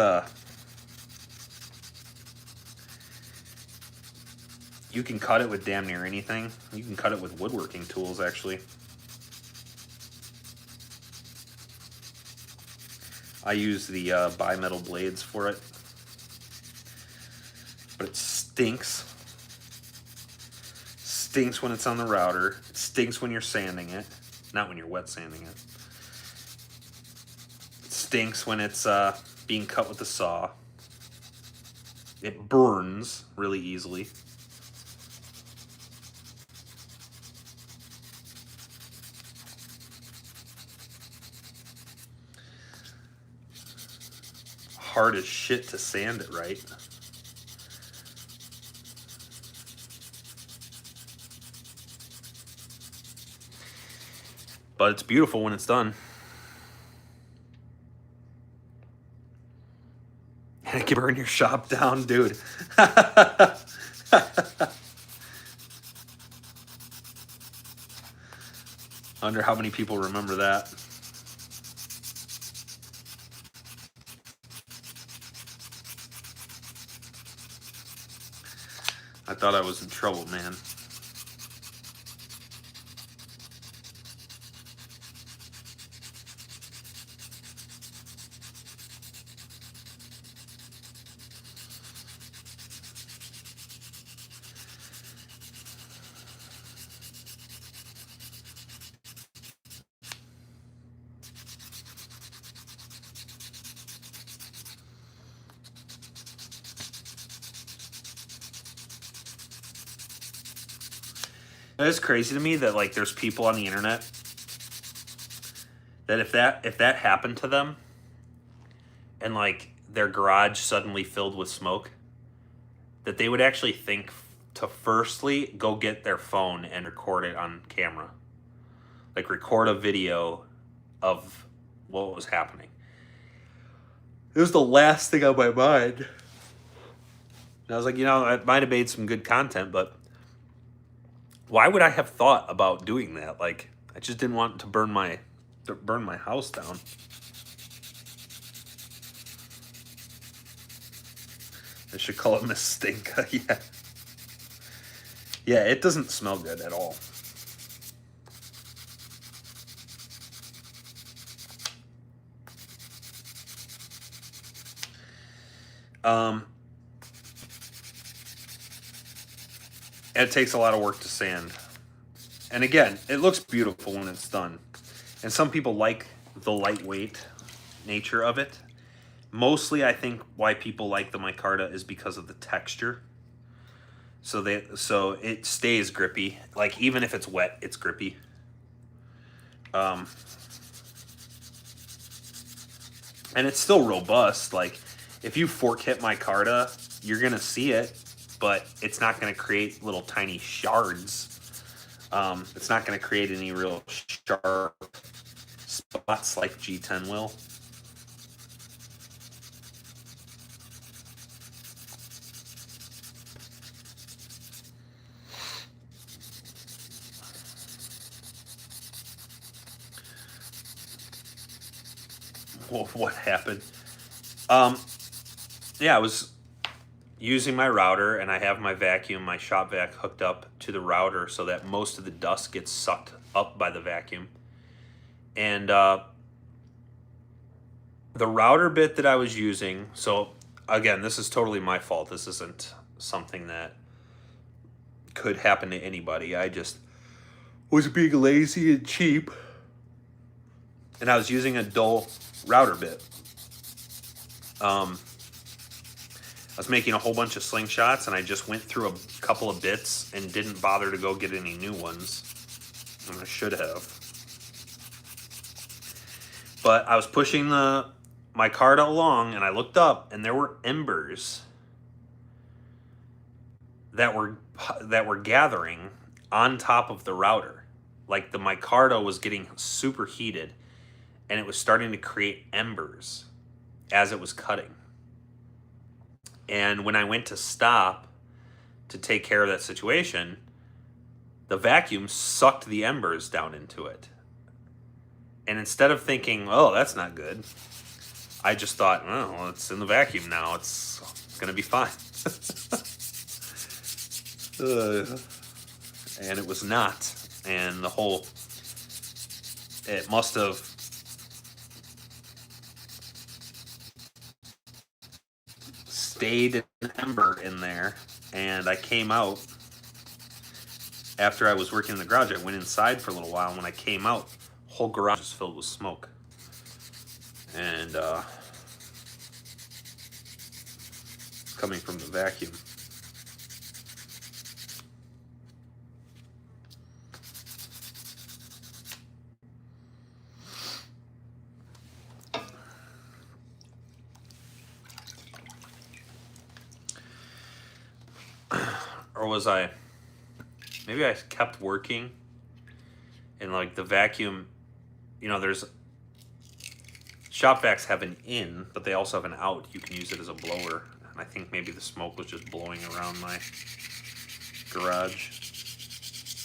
you can cut it with damn near anything. You can cut it with woodworking tools, actually. I use the bimetal blades for it. But it stinks. Stinks when it's on the router. It stinks when you're sanding it. Not when you're wet sanding it. It stinks when it's being cut with the saw. It burns really easily. Hard as shit to sand it right. But it's beautiful when it's done. And it can burn your shop down, dude. Wonder how many people remember that. I thought I was in trouble, man. It's crazy to me that like there's people on the internet that if that happened to them and like their garage suddenly filled with smoke, that they would actually think to firstly go get their phone and record it on camera. Like record a video of what was happening. It was the last thing on my mind. And I was like, you know, I might have made some good content, but why would I have thought about doing that? Like, I just didn't want to burn my house down. I should call it Miss Stinka. Yeah. Yeah, it doesn't smell good at all. It takes a lot of work to sand. And again, it looks beautiful when it's done. And some people like the lightweight nature of it. Mostly, I think why people like the micarta is because of the texture. So it stays grippy. Like even if it's wet, it's grippy. And it's still robust. Like if you fork hit micarta, you're gonna see it, but it's not gonna create little tiny shards. It's not gonna create any real sharp spots like G10 will. What happened? Yeah, I was using my router and I have my vacuum, my shop vac hooked up to the router so that most of the dust gets sucked up by the vacuum. And the router bit that I was using, so again, this is totally my fault. This isn't something that could happen to anybody. I just was being lazy and cheap. And I was using a dull router bit. I was making a whole bunch of slingshots, and I just went through a couple of bits and didn't bother to go get any new ones. And I should have. But I was pushing my micarta along, and I looked up, and there were embers that were gathering on top of the router. Like the micarta was getting super heated, and it was starting to create embers as it was cutting. And when I went to stop to take care of that situation, the vacuum sucked the embers down into it. And instead of thinking, oh, that's not good, I just thought, oh, well, it's in the vacuum now. It's going to be fine. And it was not. And it must have stayed an ember in there. And I came out after I was working in the garage. I went inside for a little while, and when I came out, the whole garage was filled with smoke. And coming from the vacuum. Or was maybe I kept working, and like the vacuum, there's shop vacs have an in, but they also have an out. You can use it as a blower. And I think maybe the smoke was just blowing around my garage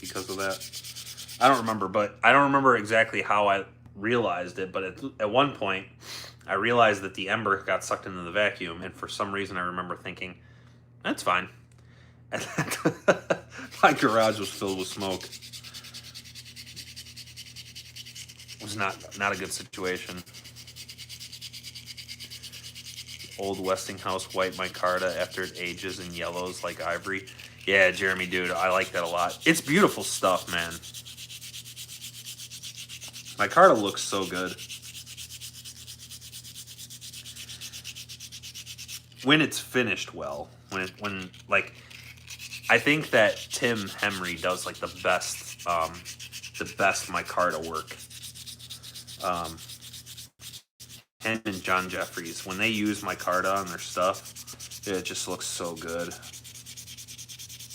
because of that. I don't remember, but I don't remember exactly how I realized it. But at one point, I realized that the ember got sucked into the vacuum, and for some reason I remember thinking, that's fine. And my garage was filled with smoke. It was not a good situation. Old Westinghouse white micarta after it ages and yellows like ivory. Yeah, Jeremy, dude, I like that a lot. It's beautiful stuff, man. Micarta looks so good. When it's finished well. When I think that Tim Henry does like the best micarta work. Him and John Jeffries, when they use micarta on their stuff, it just looks so good.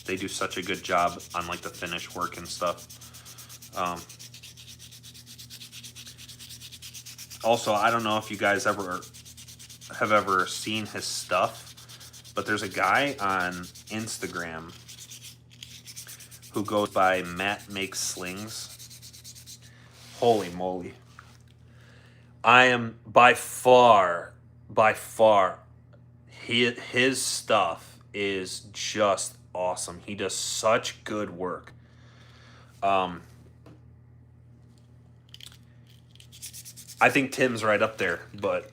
They do such a good job on like the finish work and stuff. Also, I don't know if you guys have ever seen his stuff, but there's a guy on Instagram who goes by Matt Makes Slings. Holy moly. I am by far, his stuff is just awesome. He does such good work. I think Tim's right up there, but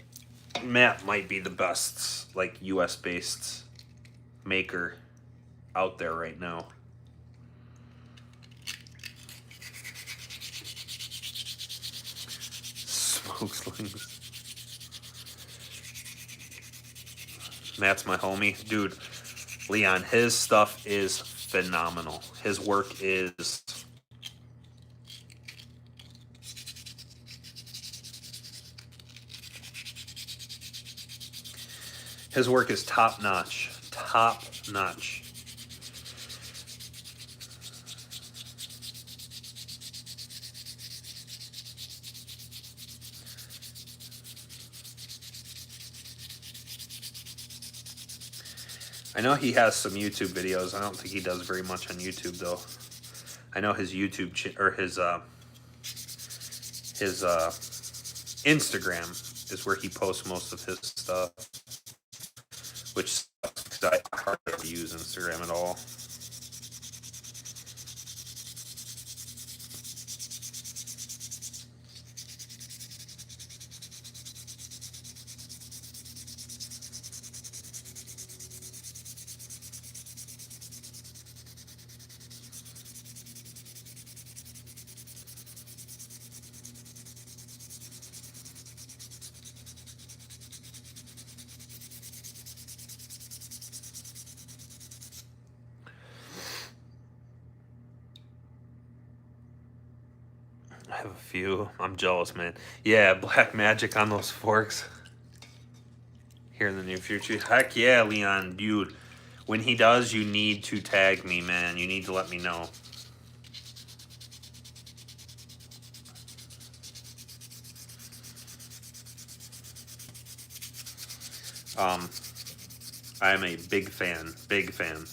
Matt might be the best, like, US-based maker out there right now. Smoke slings. Matt's my homie. Dude, Leon, his stuff is phenomenal. His work is... His work is top notch. Top notch. I know he has some YouTube videos. I don't think he does very much on YouTube though. I know his YouTube his Instagram is where he posts most of his stuff. Which sucks because I hardly use Instagram at all. I have a few. I'm jealous, man. Yeah, black magic on those forks here in the near future. Heck yeah, Leon, dude. When he does, you need to tag me, man. You need to let me know. I am a big fan. Big fan.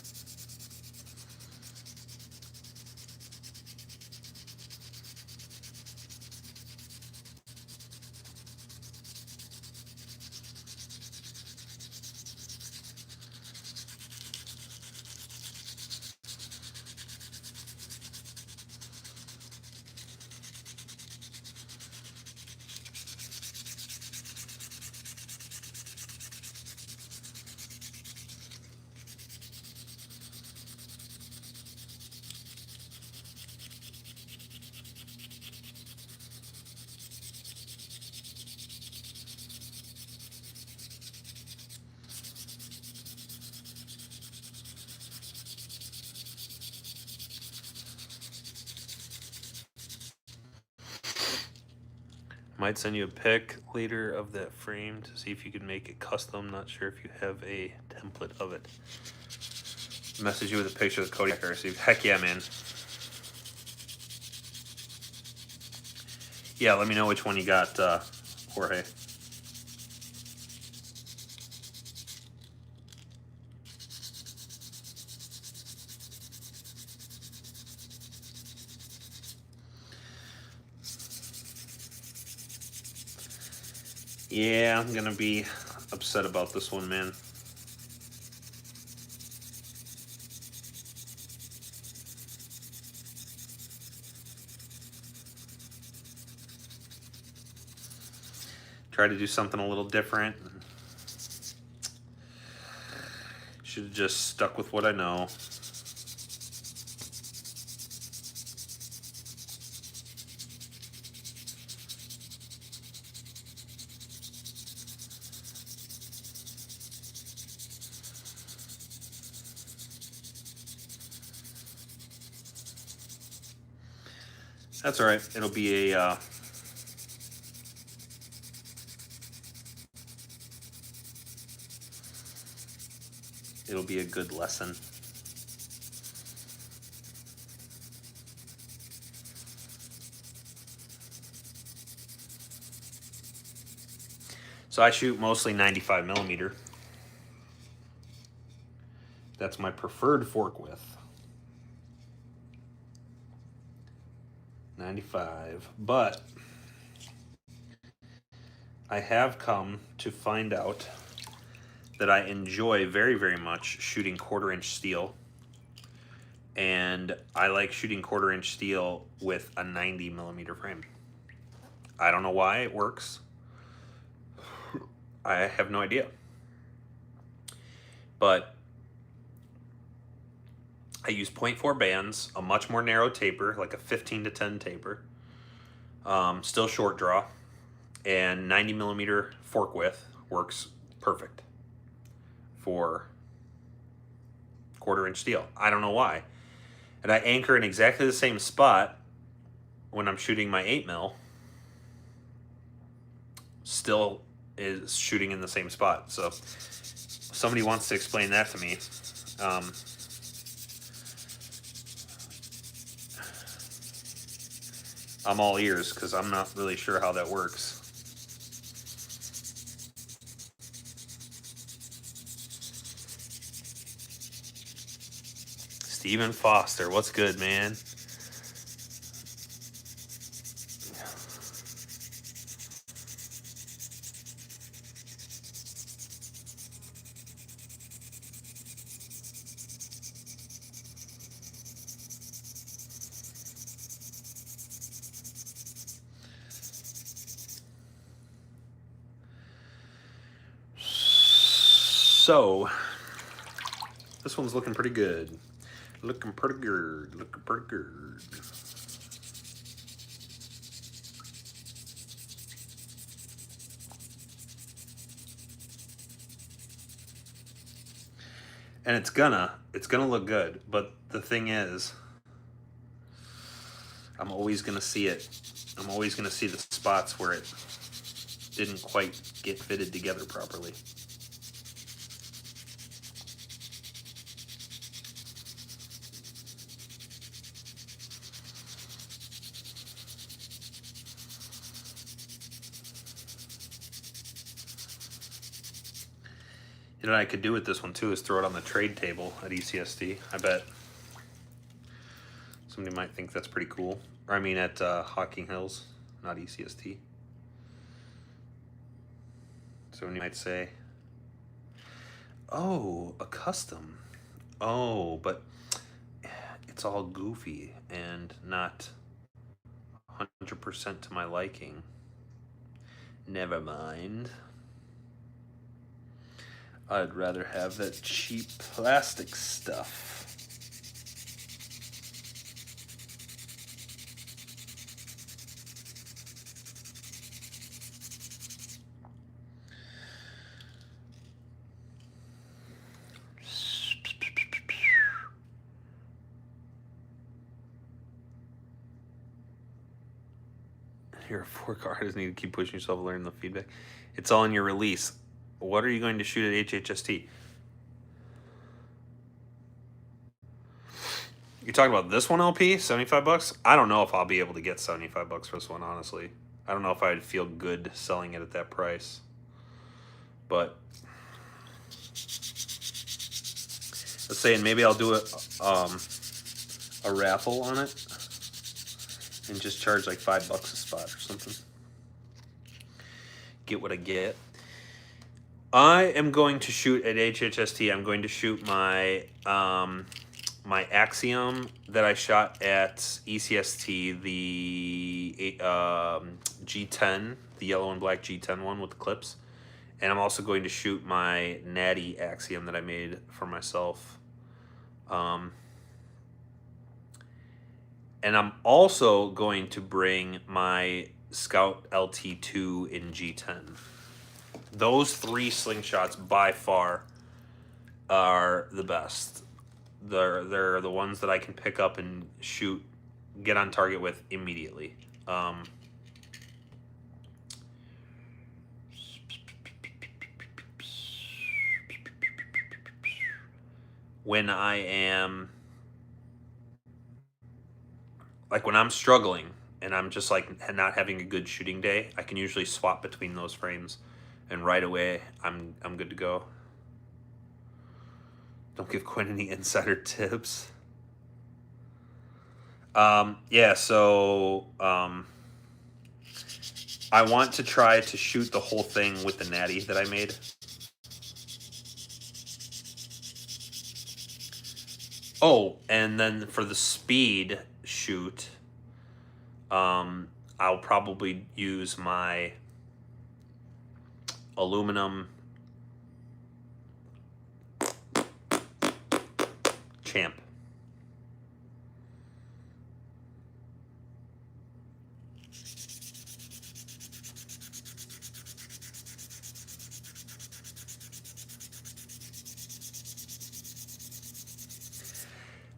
Might send you a pic later of that frame to see if you can make it custom. Not sure if you have a template of it. Message you with a picture of the Kodiak RC. Heck yeah, man. Yeah, let me know which one you got, Jorge. Yeah, I'm gonna be upset about this one, man. Try to do something a little different. Should have just stuck with what I know. That's all right. It'll be a good lesson. So I shoot mostly 95 millimeter. That's my preferred fork width. 95, but I have come to find out that I enjoy very, very much shooting 1/4 inch steel. And I like shooting 1/4 inch steel with a 90 millimeter frame. I don't know why it works. I have no idea. But I use 0.4 bands, a much more narrow taper, like a 15-10 taper. Still short draw. And 90 millimeter fork width works perfect for 1/4 inch steel. I don't know why. And I anchor in exactly the same spot when I'm shooting my 8 mil. Still is shooting in the same spot. So if somebody wants to explain that to me. I'm all ears because I'm not really sure how that works. Stephen Foster, what's good, man? So, this one's looking pretty good. Looking pretty good. Looking pretty good. And it's gonna look good, but the thing is, I'm always going to see it. I'm always going to see the spots where it didn't quite get fitted together properly. You know what I could do with this one too is throw it on the trade table at ECST. I bet somebody might think that's pretty cool. Or I mean at Hocking Hills, not ECST. Somebody might say, oh, a custom. Oh, but it's all goofy and not 100% to my liking. Never mind. I'd rather have that cheap plastic stuff. You're a fork artist, need to keep pushing yourself, learning the feedback. It's all in your release. What are you going to shoot at HHST? You're talking about this one LP, 75 bucks? I don't know if I'll be able to get 75 bucks for this one, honestly. I don't know if I'd feel good selling it at that price. But let's say, and maybe I'll do a raffle on it and just charge like $5 a spot or something. Get what I get. I am going to shoot at HHST. I'm going to shoot my my Axiom that I shot at ECST, the G10, the yellow and black G10 one with the clips. And I'm also going to shoot my Natty Axiom that I made for myself. And I'm also going to bring my Scout LT2 in G10. Those 3 slingshots by far are the best. They're the ones that I can pick up and shoot, get on target with immediately. When I am, like when I'm struggling and I'm just like not having a good shooting day, I can usually swap between those frames, and right away I'm good to go. Don't give Quinn any insider tips. Yeah, so I want to try to shoot the whole thing with the Natty that I made. Oh, and then for the speed shoot, I'll probably use my aluminum Champ.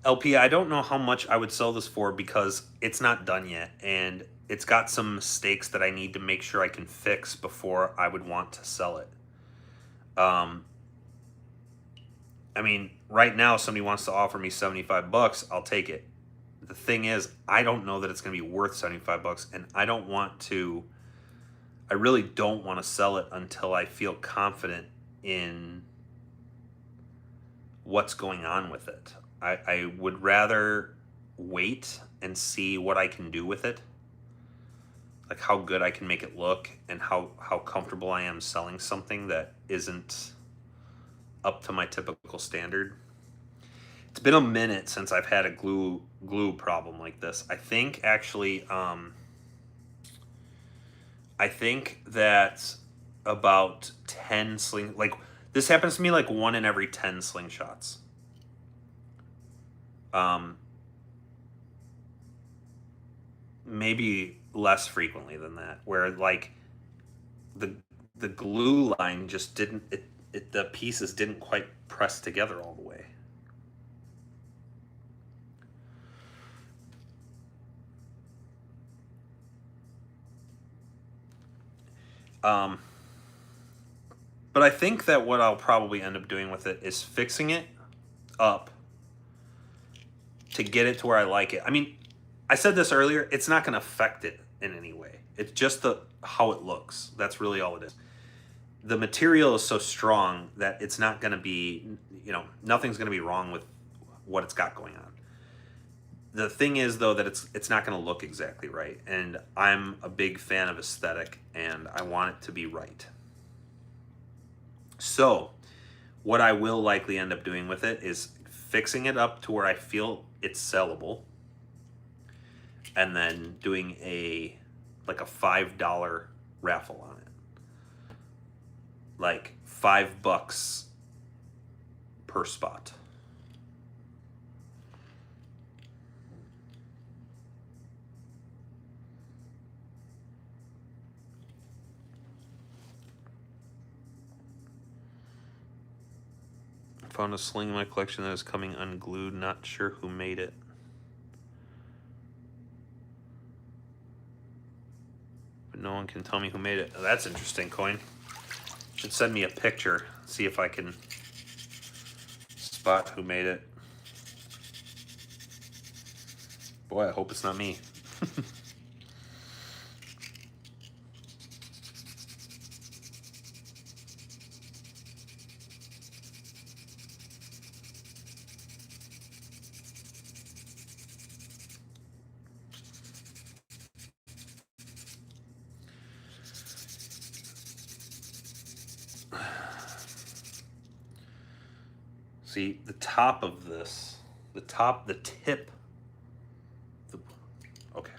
LP, I don't know how much I would sell this for because it's not done yet, and it's got some mistakes that I need to make sure I can fix before I would want to sell it. I mean, right now, if somebody wants to offer me 75 bucks, I'll take it. The thing is, I don't know that it's going to be worth 75 bucks, and I really don't want to sell it until I feel confident in what's going on with it. I would rather wait and see what I can do with it, like how good I can make it look and how comfortable I am selling something that isn't up to my typical standard. It's been a minute since I've had a glue problem like this. I think actually, I think that about 10 like this happens to me like 1 in every 10 slingshots. Maybe less frequently than that, where like the glue line just didn't, the pieces didn't quite press together all the way. But I think that what I'll probably end up doing with it is fixing it up to get it to where I like it. I mean, I said this earlier, it's not going to affect it in any way. It's just how it looks. That's really all it is. The material is so strong that it's not going to be, nothing's going to be wrong with what it's got going on. The thing is, though, that it's not going to look exactly right. And I'm a big fan of aesthetic, and I want it to be right. So what I will likely end up doing with it is fixing it up to where I feel it's sellable, and then doing like a $5 raffle on it. Like $5 per spot. Found a sling in my collection that is coming unglued. Not sure who made it. But no one can tell me who made it. Oh, that's interesting, Coin. Should send me a picture. See if I can spot who made it. Boy, I hope it's not me. See, the top of this, the tip. Okay.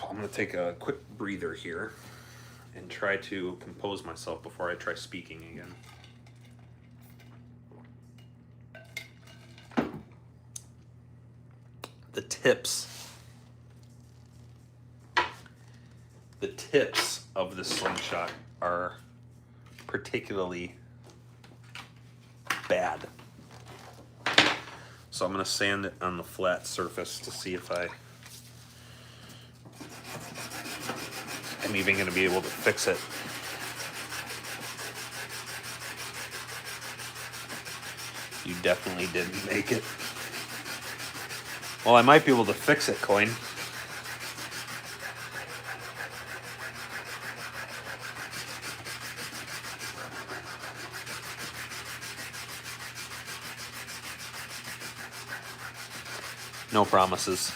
I'm going to take a quick breather here and try to compose myself before I try speaking again. The tips of the slingshot are particularly bad. So I'm going to sand it on the flat surface to see if I'm even going to be able to fix it. You definitely didn't make it. Well, I might be able to fix it, Coin. No promises.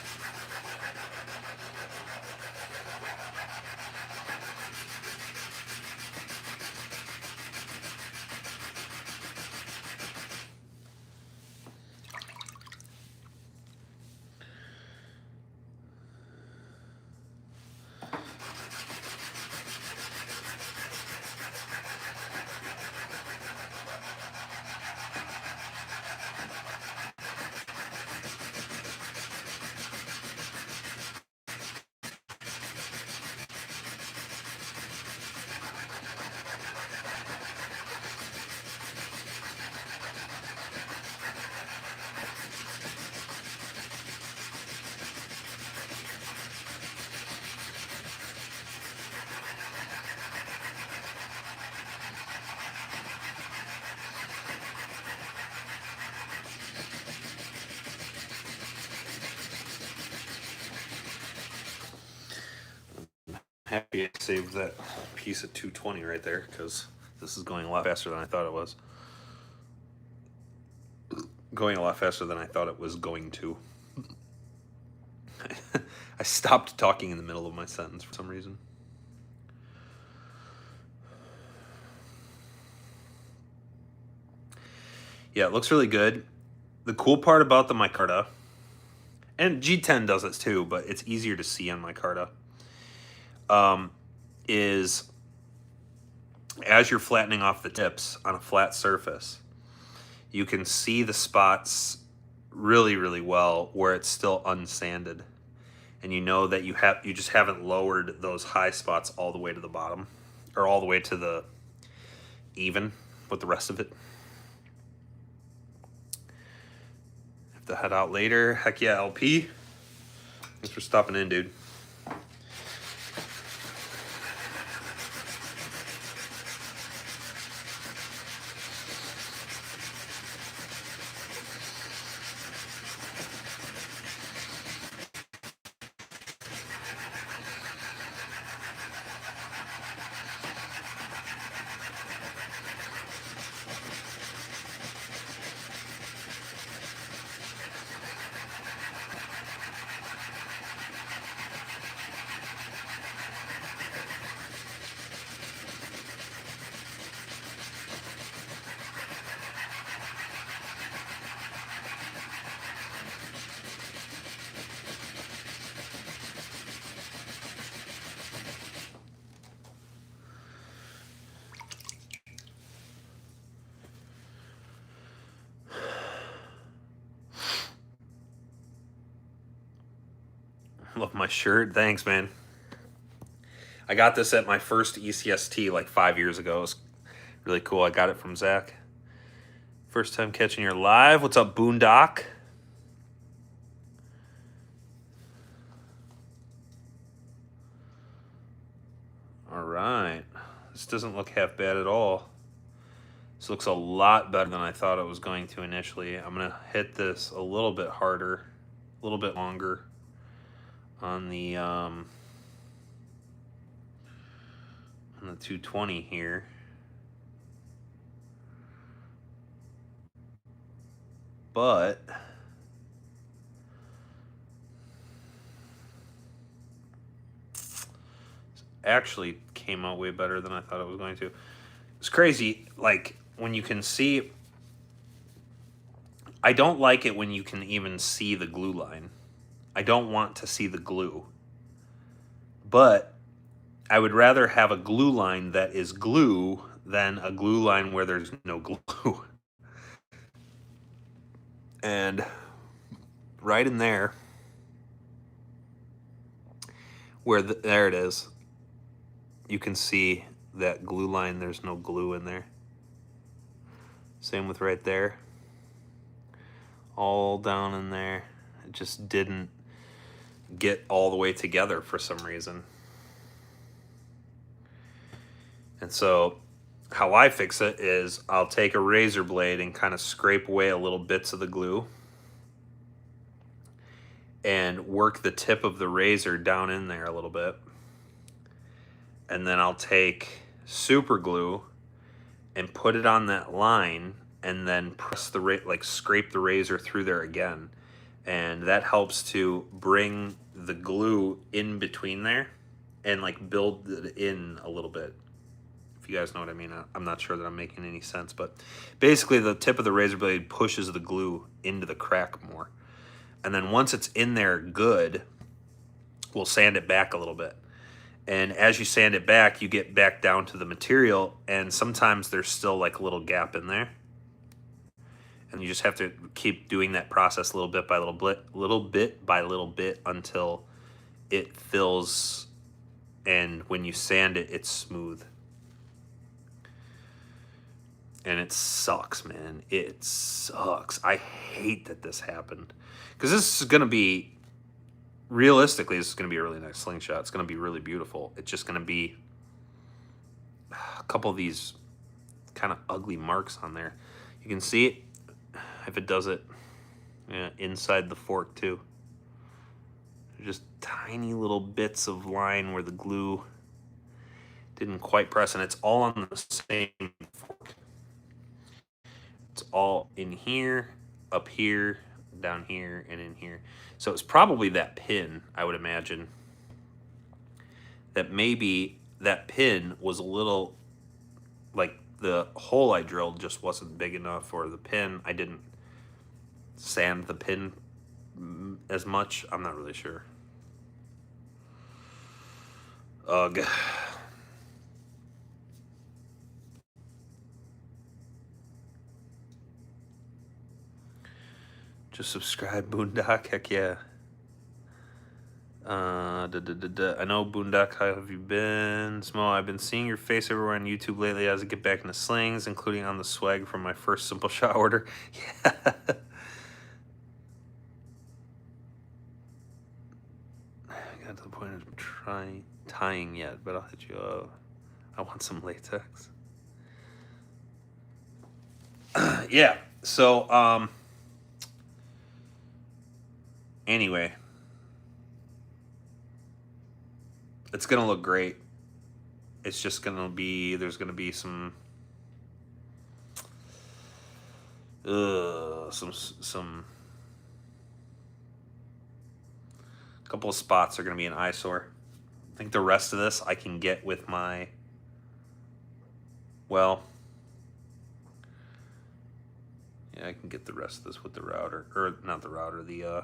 Happy I saved that piece of 220 right there, because this is going a lot faster than I thought it was. Going a lot faster than I thought it was going to. I stopped talking in the middle of my sentence for some reason. Yeah, it looks really good. The cool part about the micarta, and G10 does this too, but it's easier to see on micarta, is as you're flattening off the tips on a flat surface, you can see the spots really, really well where it's still unsanded. And you know that you just haven't lowered those high spots all the way to the bottom, or all the way to the even with the rest of it. Have to head out later. Heck yeah, LP. Thanks for stopping in, dude. Love my shirt. Thanks, man. I got this at my first ECST like 5 years ago. It was really cool. I got it from Zach. First time catching your live. What's up, Boondock? All right. This doesn't look half bad at all. This looks a lot better than I thought it was going to initially. I'm going to hit this a little bit harder, a little bit longer on the 220 here. But actually came out way better than I thought it was going to. It's crazy, like when you can see. I don't like it when you can even see the glue line. I don't want to see the glue. But I would rather have a glue line that is glue than a glue line where there's no glue. And right in there, where there it is, you can see that glue line. There's no glue in there. Same with right there. All down in there. It just didn't get all the way together for some reason. And so how I fix it is I'll take a razor blade and kind of scrape away a little bits of the glue and work the tip of the razor down in there a little bit. And then I'll take super glue and put it on that line and then press the like scrape the razor through there again. And that helps to bring the glue in between there and like build it in a little bit. If you guys know what I mean. I'm not sure that I'm making any sense, but basically the tip of the razor blade pushes the glue into the crack more. And then once it's in there good, we'll sand it back a little bit. And as you sand it back, you get back down to the material, and sometimes there's still like a little gap in there. And you just have to keep doing that process little bit by little bit until it fills, and when you sand it, it's smooth. And it sucks, man. It sucks. I hate that this happened. Because this is going to be, realistically, this is going to be a really nice slingshot. It's going to be really beautiful. It's just going to be a couple of these kind of ugly marks on there. You can see it if it does it inside the fork too. Just tiny little bits of line where the glue didn't quite press, and it's all on the same fork. It's all in here, up here, down here, and in here. So it's probably that pin, I would imagine, that maybe that pin was a little, like the hole I drilled just wasn't big enough, or the pin, I didn't sand the pin as much. I'm not really sure. Ugh. Just subscribe, Boondock. Heck yeah. I know, Boondock. How have you been? Smo, I've been seeing your face everywhere on YouTube lately as I get back into slings, including on the swag from my first simple shot order. Yeah. I got to the point of tying yet, but I'll hit you up. I want some latex. Yeah. So, anyway, it's gonna look great. It's just gonna be, there's gonna be some couple of spots are gonna be an eyesore. I think the rest of this I can get with my, well, yeah, I can get the rest of this with the router, or not the router, the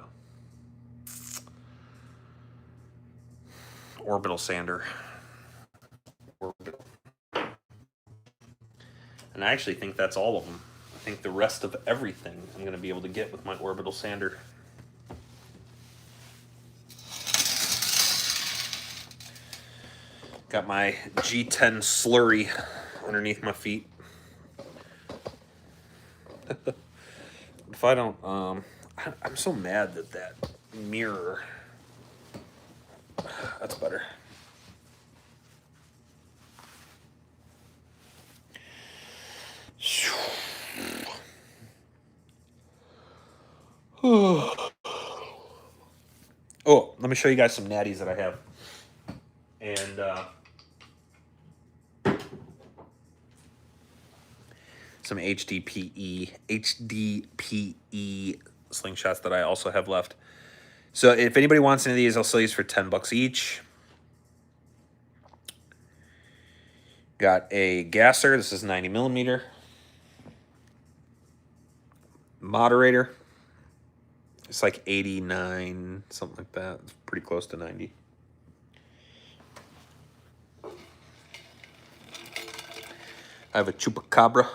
orbital sander. And I actually think that's all of them. I think the rest of everything I'm going to be able to get with my orbital sander. Got my G10 slurry underneath my feet. If I don't, I'm so mad that that mirror, that's better. Oh, let me show you guys some natties that I have. And some HDPE slingshots that I also have left. So if anybody wants any of these, I'll sell these for $10 each. Got a gasser. This is 90 millimeter. Moderator. It's like 89, something like that. It's pretty close to 90. I have a chupacabra.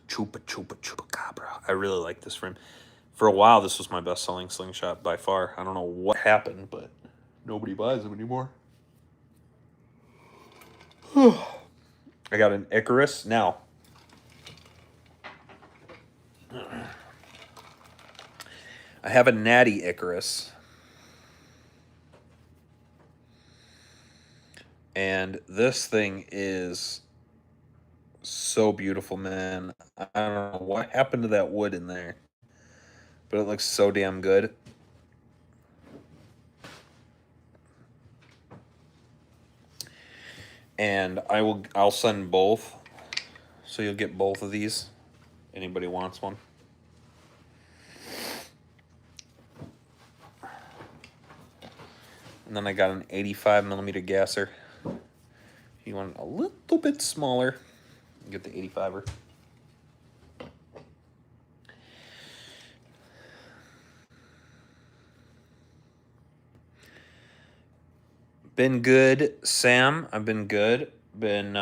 Chupacabra. I really like this frame. For a while, this was my best-selling slingshot by far. I don't know what happened, but nobody buys them anymore. I got an Icarus. Now, I have a natty Icarus. And this thing is so beautiful, man. I don't know what happened to that wood in there, but it looks so damn good. And I'll send both, so you'll get both of these. Anybody wants one? And then I got an 85 millimeter gasser. If you want it a little bit smaller, you get the 85er. Been good, Sam. I've been good. Been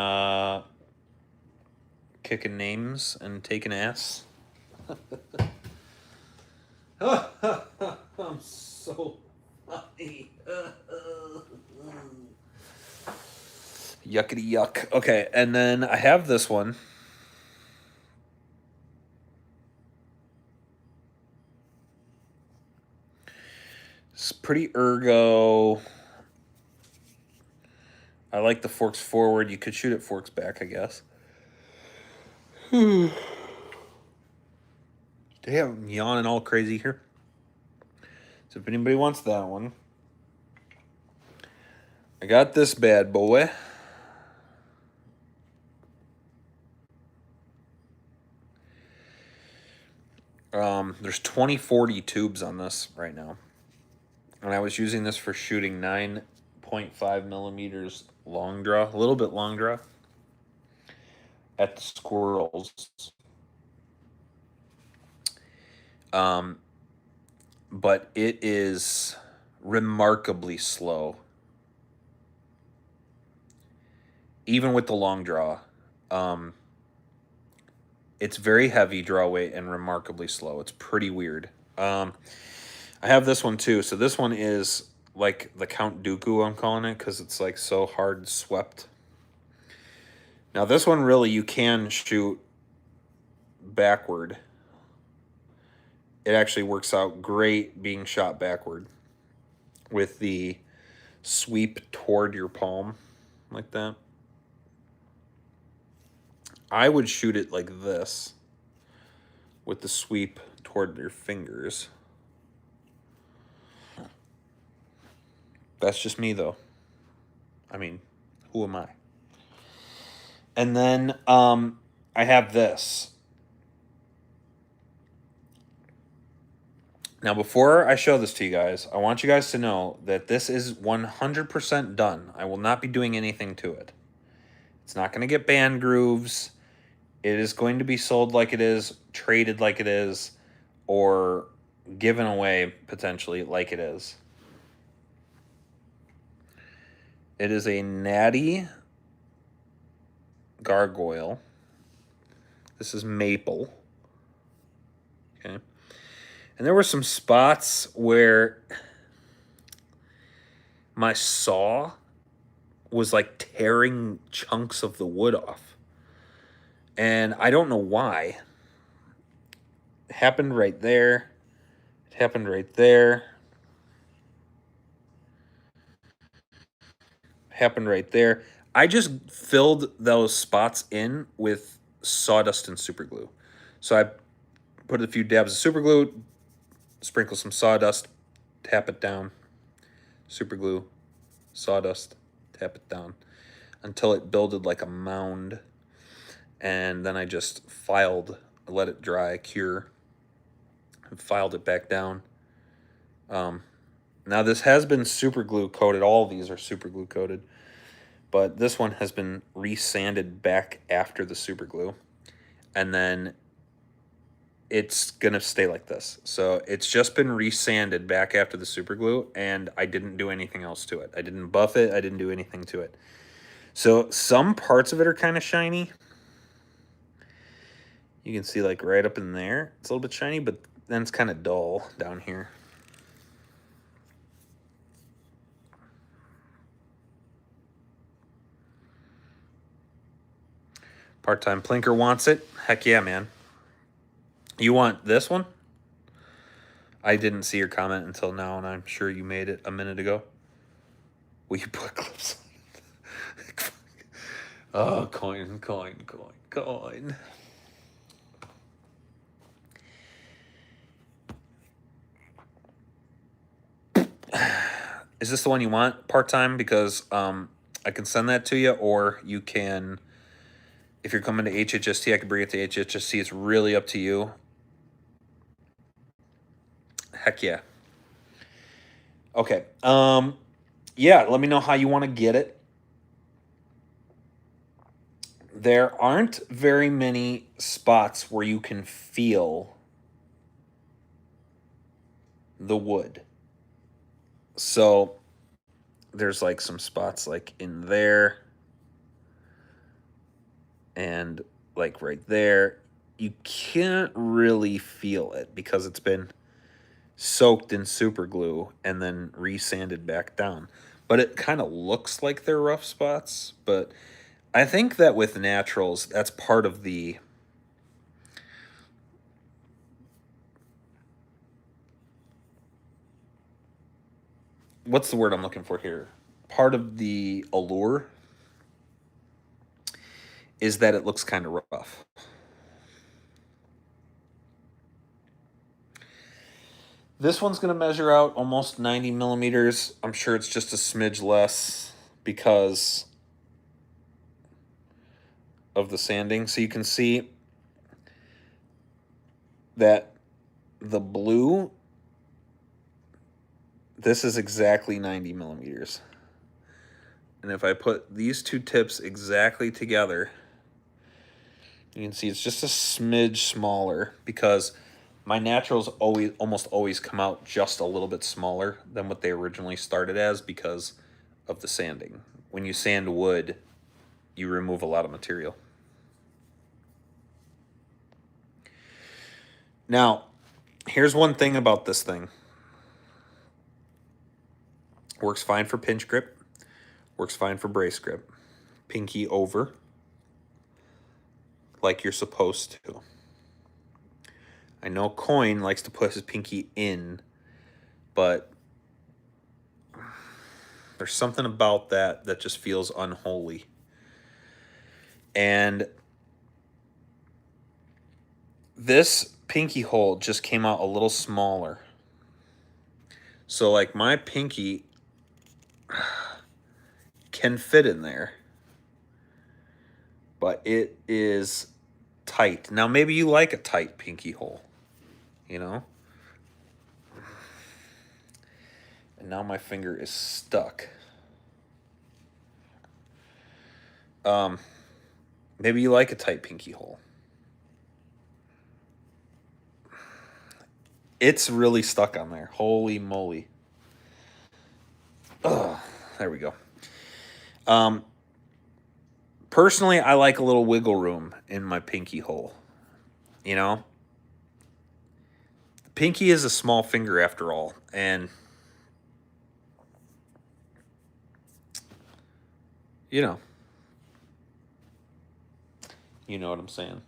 kicking names and taking ass. I'm so funny. Yuckity yuck. Okay, and then I have this one. It's pretty ergo. I like the forks forward. You could shoot it forks back, I guess. Damn, I'm yawning all crazy here. So if anybody wants that one, I got this bad boy. There's 2040 tubes on this right now. And I was using this for shooting 9.5 millimeters long draw, a little bit long draw, at the squirrels. But it is remarkably slow. Even with the long draw. It's very heavy draw weight and remarkably slow. It's pretty weird. I have this one too. So this one is like the Count Dooku, I'm calling it, because it's like so hard swept. Now this one really you can shoot backward. It actually works out great being shot backward with the sweep toward your palm like that. I would shoot it like this with the sweep toward your fingers. That's just me though. I mean, who am I? And then I have this. Now, before I show this to you guys, I want you guys to know that this is 100% done. I will not be doing anything to it. It's not going to get band grooves. It is going to be sold like it is, traded like it is, or given away potentially like it is. It is a natty gargoyle. This is maple. Okay. And there were some spots where my saw was like tearing chunks of the wood off. And I don't know why. It happened right there. It happened right there. Happened right there. I just filled those spots in with sawdust and super glue. So I put a few dabs of super glue, sprinkle some sawdust, tap it down, super glue, sawdust, tap it down until it builded like a mound. And then I just filed, let it dry, cure, and filed it back down. Now this has been super glue coated. All of these are super glue coated. But this one has been resanded back after the super glue. And then it's going to stay like this. So it's just been resanded back after the super glue, and I didn't do anything else to it. I didn't buff it. I didn't do anything to it. So some parts of it are kind of shiny. You can see like right up in there. It's a little bit shiny, but then it's kind of dull down here. Part-time Plinker wants it. Heck yeah, man. You want this one? I didn't see your comment until now, and I'm sure you made it a minute ago. Will you put clips on it? Oh, coin. Is this the one you want, part-time? Because I can send that to you, or you can, if you're coming to HHST, I can bring it to HHST. It's really up to you. Heck yeah. Okay. Yeah, let me know how you want to get it. There aren't very many spots where you can feel the wood. So there's like some spots like in there and like right there. You can't really feel it because it's been soaked in super glue and then resanded back down. But it kind of looks like they're rough spots. But I think that with naturals, that's part of the what's the word I'm looking for here? Part of the allure is that it looks kind of rough. This one's going to measure out almost 90 millimeters. I'm sure it's just a smidge less because of the sanding. So you can see that the blue, this is exactly 90 millimeters. And if I put these two tips exactly together, you can see it's just a smidge smaller because my naturals almost always come out just a little bit smaller than what they originally started as because of the sanding. When you sand wood, you remove a lot of material. Now, here's one thing about this thing. Works fine for pinch grip. Works fine for brace grip. Pinky over, like you're supposed to. I know Coin likes to put his pinky in, but there's something about that that just feels unholy. And this pinky hole just came out a little smaller. So like my pinky can fit in there, but it is tight. Now maybe you like a tight pinky hole, you know? And now my finger is stuck. Maybe you like a tight pinky hole. It's really stuck on there. Holy moly. Ugh, there we go. Personally, I like a little wiggle room in my pinky hole. You know? Pinky is a small finger after all. And You know. You know what I'm saying.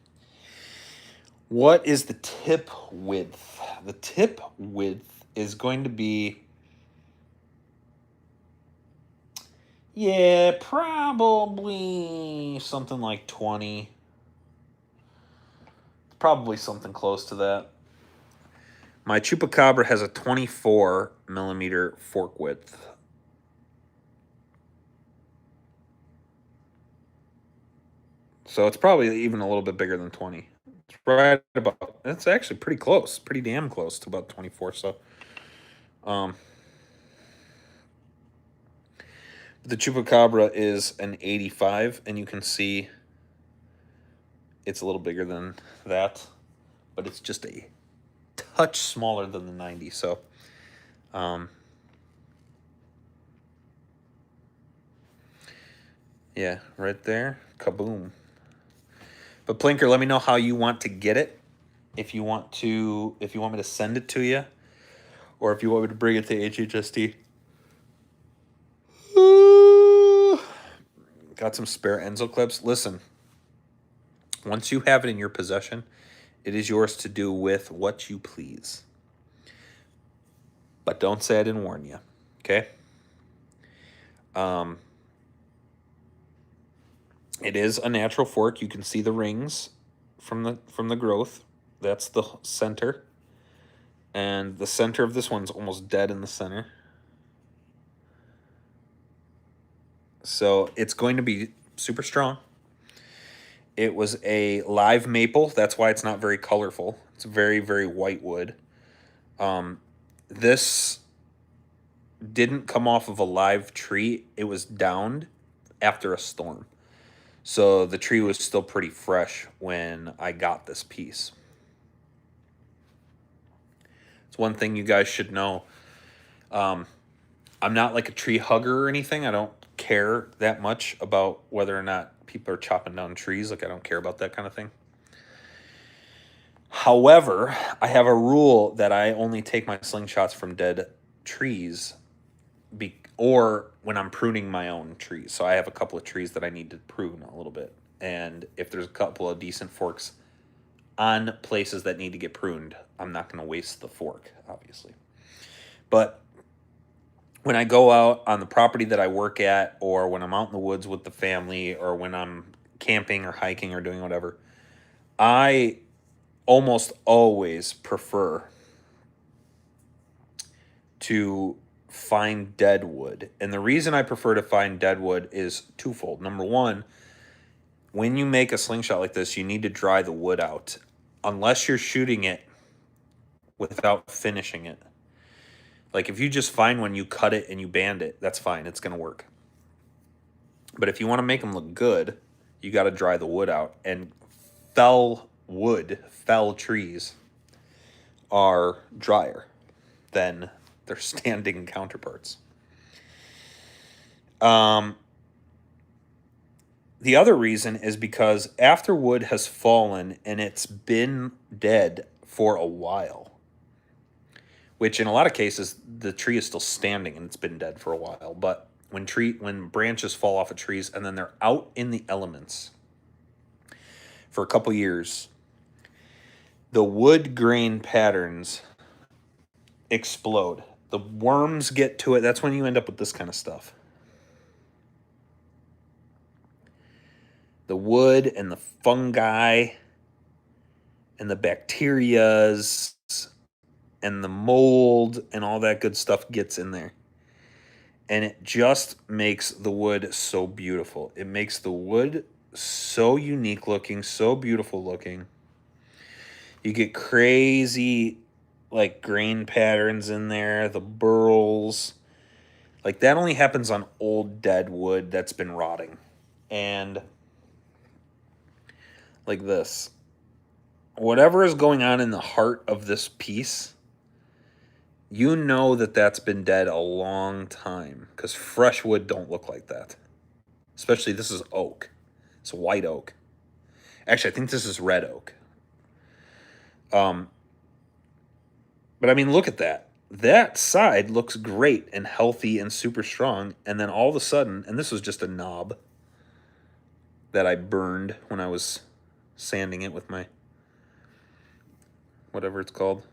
What is the tip width? The tip width is going to be, yeah, probably something like 20. Probably something close to that. My Chupacabra has a 24 millimeter fork width. So it's probably even a little bit bigger than 20. It's right about, it's actually pretty close, pretty damn close to about 24. So, um, the Chupacabra is an 85, and you can see it's a little bigger than that, but it's just a touch smaller than the 90. So, yeah, right there, kaboom. But Plinker, let me know how you want to get it. If you want me to send it to you, or if you want me to bring it to HHST. Got some spare Enzo clips. Listen, once you have it in your possession, it is yours to do with what you please. But don't say I didn't warn you, okay? It is a natural fork. You can see the rings from the growth. That's the center. And the center of this one's almost dead in the center. So it's going to be super strong. It was a live maple. That's why it's not very colorful. It's very, very white wood. This didn't come off of a live tree. It was downed after a storm. So the tree was still pretty fresh when I got this piece. It's one thing you guys should know. I'm not like a tree hugger or anything. I don't care that much about whether or not people are chopping down trees. Like, I don't care about that kind of thing. However, I have a rule that I only take my slingshots from dead trees or when I'm pruning my own trees. So I have a couple of trees that I need to prune a little bit. And if there's a couple of decent forks on places that need to get pruned, I'm not going to waste the fork, obviously. But when I go out on the property that I work at, or when I'm out in the woods with the family, or when I'm camping or hiking or doing whatever, I almost always prefer to find dead wood. And the reason I prefer to find dead wood is twofold. Number one, when you make a slingshot like this, you need to dry the wood out. Unless you're shooting it without finishing it. Like, if you just find one, you cut it and you band it, that's fine. It's going to work. But if you want to make them look good, you got to dry the wood out. And fell trees are drier than their standing counterparts. The other reason is because after wood has fallen and it's been dead for a while, which in a lot of cases the tree is still standing and it's been dead for a while, but when branches fall off of trees and then they're out in the elements for a couple years, the wood grain patterns explode. The worms get to it. That's when you end up with this kind of stuff. The wood and the fungi and the bacterias and the mold and all that good stuff gets in there. And it just makes the wood so beautiful. It makes the wood so unique looking, so beautiful looking. You get crazy, like, grain patterns in there, the burls. Like, that only happens on old dead wood that's been rotting. And like this. Whatever is going on in the heart of this piece, you know that that's been dead a long time, because fresh wood don't look like that. Especially, this is oak. It's white oak. Actually, I think this is red oak. But I mean, look at that. That side looks great and healthy and super strong, and then all of a sudden, and this was just a knob, that I burned when I was sanding it with my whatever it's called,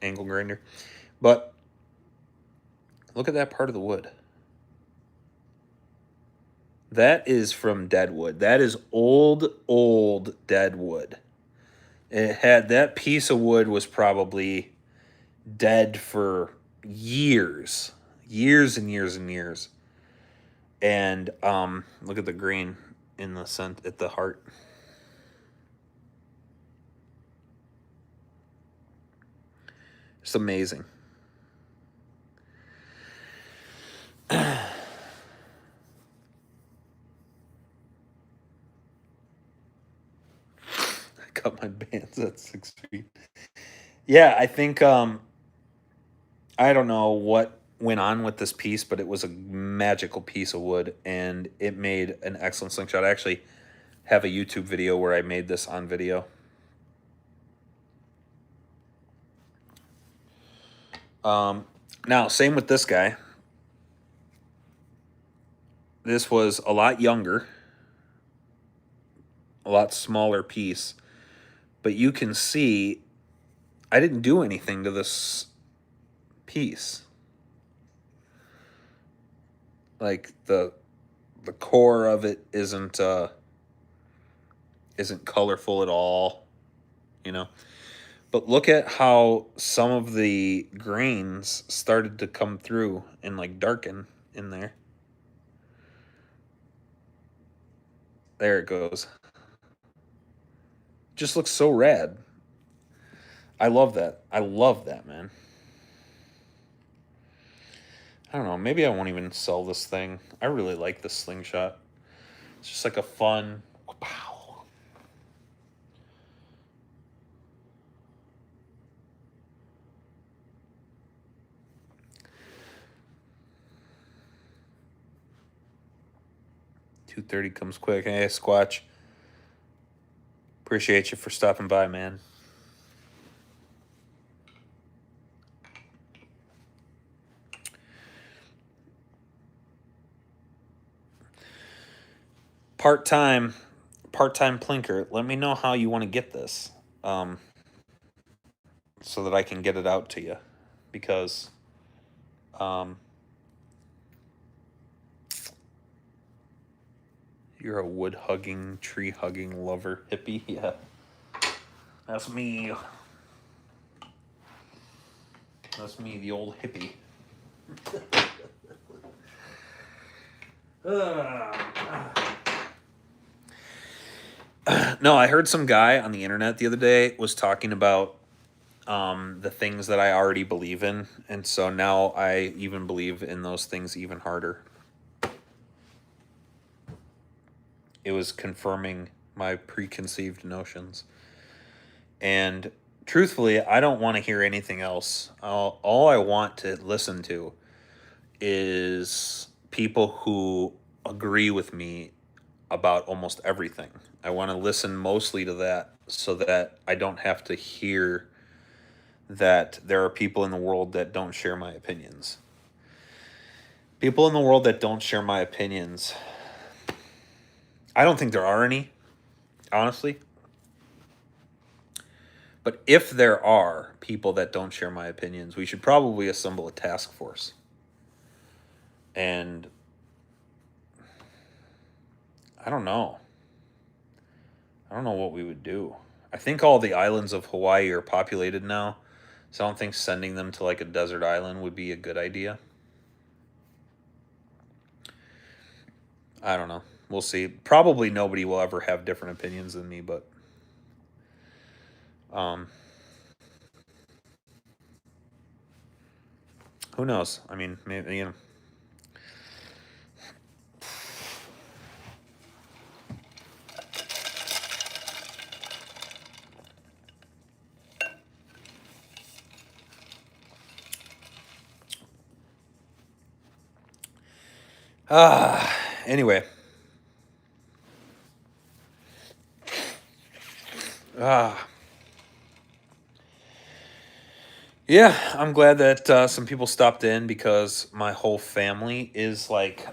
angle grinder. But look at that part of the wood. That is from dead wood. That is old dead wood. It had, that piece of wood was probably dead for years. Years and years and years. And look at the grain in the center at the heart. It's amazing. I cut my bands at 6 feet. Yeah, I think I don't know what went on with this piece, but it was a magical piece of wood, and it made an excellent slingshot. I actually have a YouTube video where I made this on video. Now, same with this guy. This was a lot younger, a lot smaller piece, but you can see I didn't do anything to this piece. Like the core of it isn't colorful at all, you know. But look at how some of the grains started to come through and like darken in there. There it goes. Just looks so rad. I love that. I love that, man. I don't know. Maybe I won't even sell this thing. I really like this slingshot. It's just like a fun. Pow. $2.30 comes quick. Hey, Squatch. Appreciate you for stopping by, man. Part-time plinker. Let me know how you want to get this, so that I can get it out to you, because you're a wood-hugging, tree-hugging lover hippie. Yeah, that's me. That's me, the old hippie. No, I heard some guy on the internet the other day was talking about the things that I already believe in, and so now I even believe in those things even harder. It was confirming my preconceived notions. And truthfully, I don't want to hear anything else. All I want to listen to is people who agree with me about almost everything. I want to listen mostly to that so that I don't have to hear that there are people in the world that don't share my opinions. People in the world that don't share my opinions, I don't think there are any, honestly. But if there are people that don't share my opinions, we should probably assemble a task force. And I don't know. I don't know what we would do. I think all the islands of Hawaii are populated now, so I don't think sending them to like a desert island would be a good idea. I don't know. We'll see. Probably nobody will ever have different opinions than me, but who knows? I mean, maybe, you know. Anyway. Yeah, I'm glad that some people stopped in, because my whole family is like,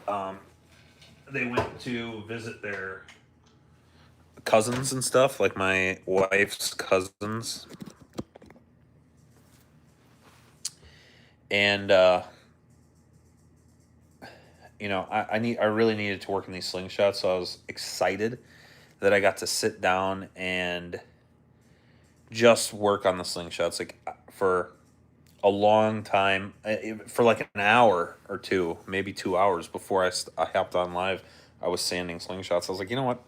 they went to visit their cousins and stuff, like my wife's cousins. And you know, I really needed to work in these slingshots, so I was excited that I got to sit down and just work on the slingshots like for a long time, for like an hour or two, maybe 2 hours before I hopped on live. I was sanding slingshots. I was like, you know what?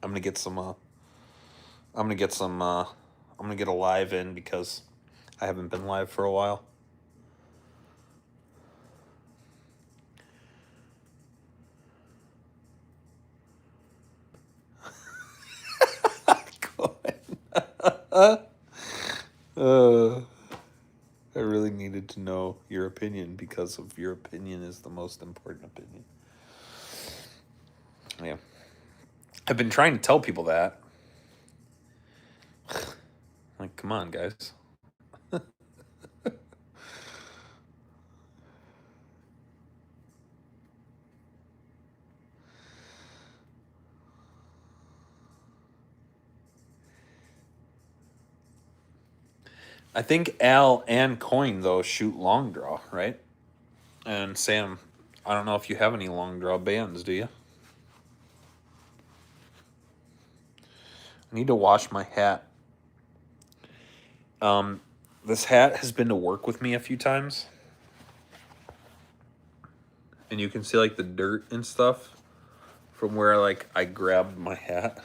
I'm gonna get some. I'm gonna get some. I'm gonna get a live in because I haven't been live for a while. I really needed to know your opinion because of your opinion is the most important opinion. Yeah. I've been trying to tell people that. Like, come on, guys. I think Al and Coin, though, shoot long draw, right? And Sam, I don't know if you have any long draw bands, do you? I need to wash my hat. This hat has been to work with me a few times. And you can see like the dirt and stuff from where like I grabbed my hat.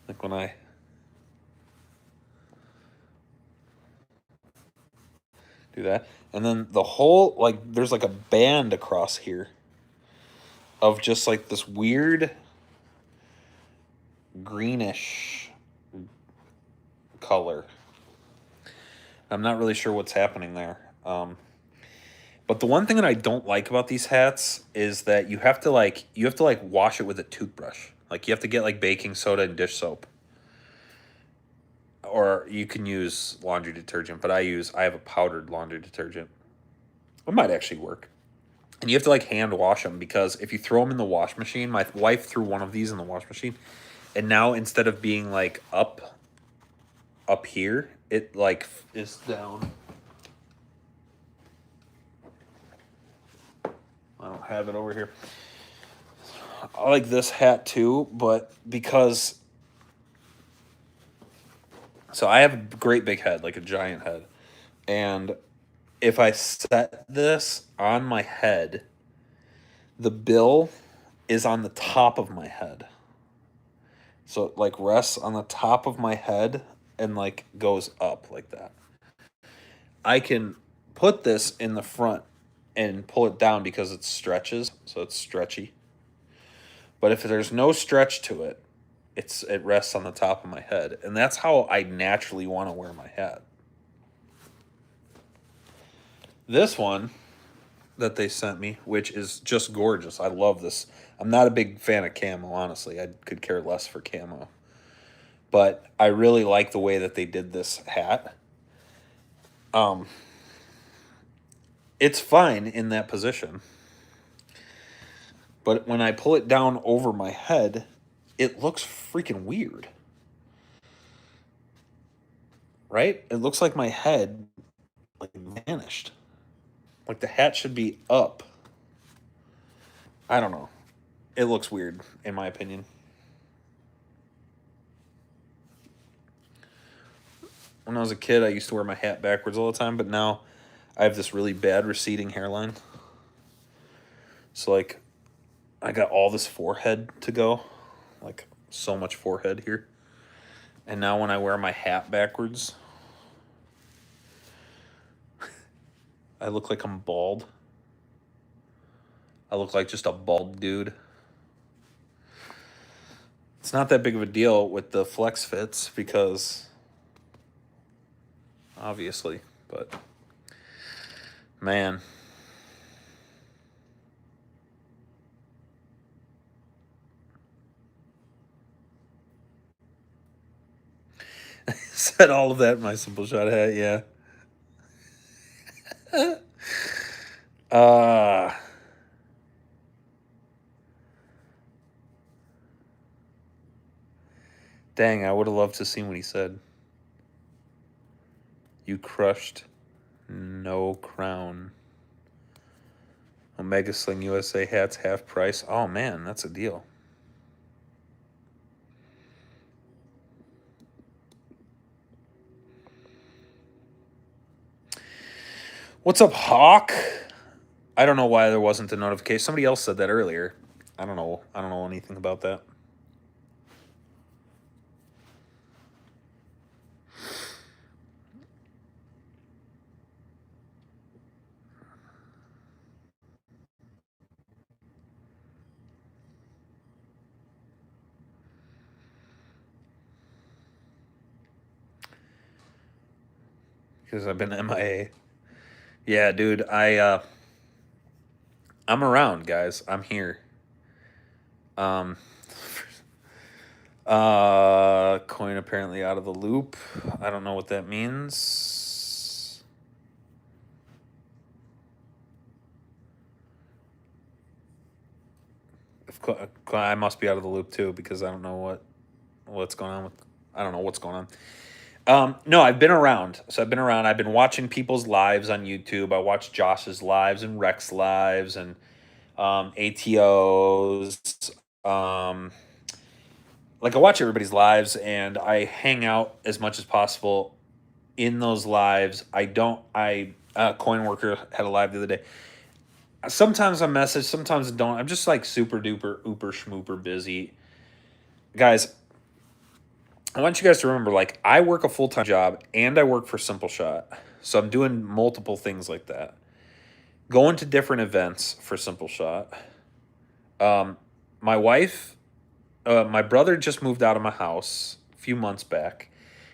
Like when I do that. And then the whole, like, there's like a band across here of just like this weird greenish color. I'm not really sure what's happening there. But the one thing that I don't like about these hats is that you have to like wash it with a toothbrush. Like you have to get like baking soda and dish soap. Or you can use laundry detergent, but I have a powdered laundry detergent. It might actually work. And you have to like hand wash them because if you throw them in the wash machine, my wife threw one of these in the wash machine, and now instead of being like up here, it like is down. I don't have it over here. I like this hat too, but because so I have a great big head, like a giant head, and if I set this on my head, the bill is on the top of my head. So it like rests on the top of my head and like goes up like that. I can put this in the front and pull it down because it stretches, so it's stretchy. But if there's no stretch to it, it rests on the top of my head, and that's how I naturally want to wear my hat. This one that they sent me, which is just gorgeous. I love this. I'm not a big fan of camo, honestly. I could care less for camo. But I really like the way that they did this hat. It's fine in that position. But when I pull it down over my head, it looks freaking weird. Right? It looks like my head like vanished. Like the hat should be up. I don't know. It looks weird, in my opinion. When I was a kid, I used to wear my hat backwards all the time, but now I have this really bad receding hairline. So, like, I got all this forehead to go. Like, so much forehead here. And now when I wear my hat backwards, I look like I'm bald. I look like just a bald dude. It's not that big of a deal with the flex fits because obviously, but man. Said all of that in my simple shot hat, yeah. uh Dang, I would have loved to see what he said. You crushed no crown. Omega Sling USA hats half price. Oh man, that's a deal. What's up, Hawk? I don't know why there wasn't a notification. Somebody else said that earlier. I don't know. I don't know anything about that. Because I've been MIA. Yeah, dude, I'm around, guys. I'm here. Um coin apparently out of the loop. I don't know what that means. I must be out of the loop too because I don't know what's going on with I don't know what's going on. No, I've been around. So I've been around. I've been watching people's lives on YouTube. I watched Josh's lives and Rex lives and ATOs. Like I watch everybody's lives and I hang out as much as possible in those lives. I don't. I Coin Worker had a live the other day. Sometimes I message, sometimes I don't. I'm just like super duper ooper schmooper busy, guys. I want you guys to remember, like, I work a full-time job and I work for Simple Shot. So I'm doing multiple things like that. Going to different events for Simple Shot. My wife, my brother just moved out of my house a few months back.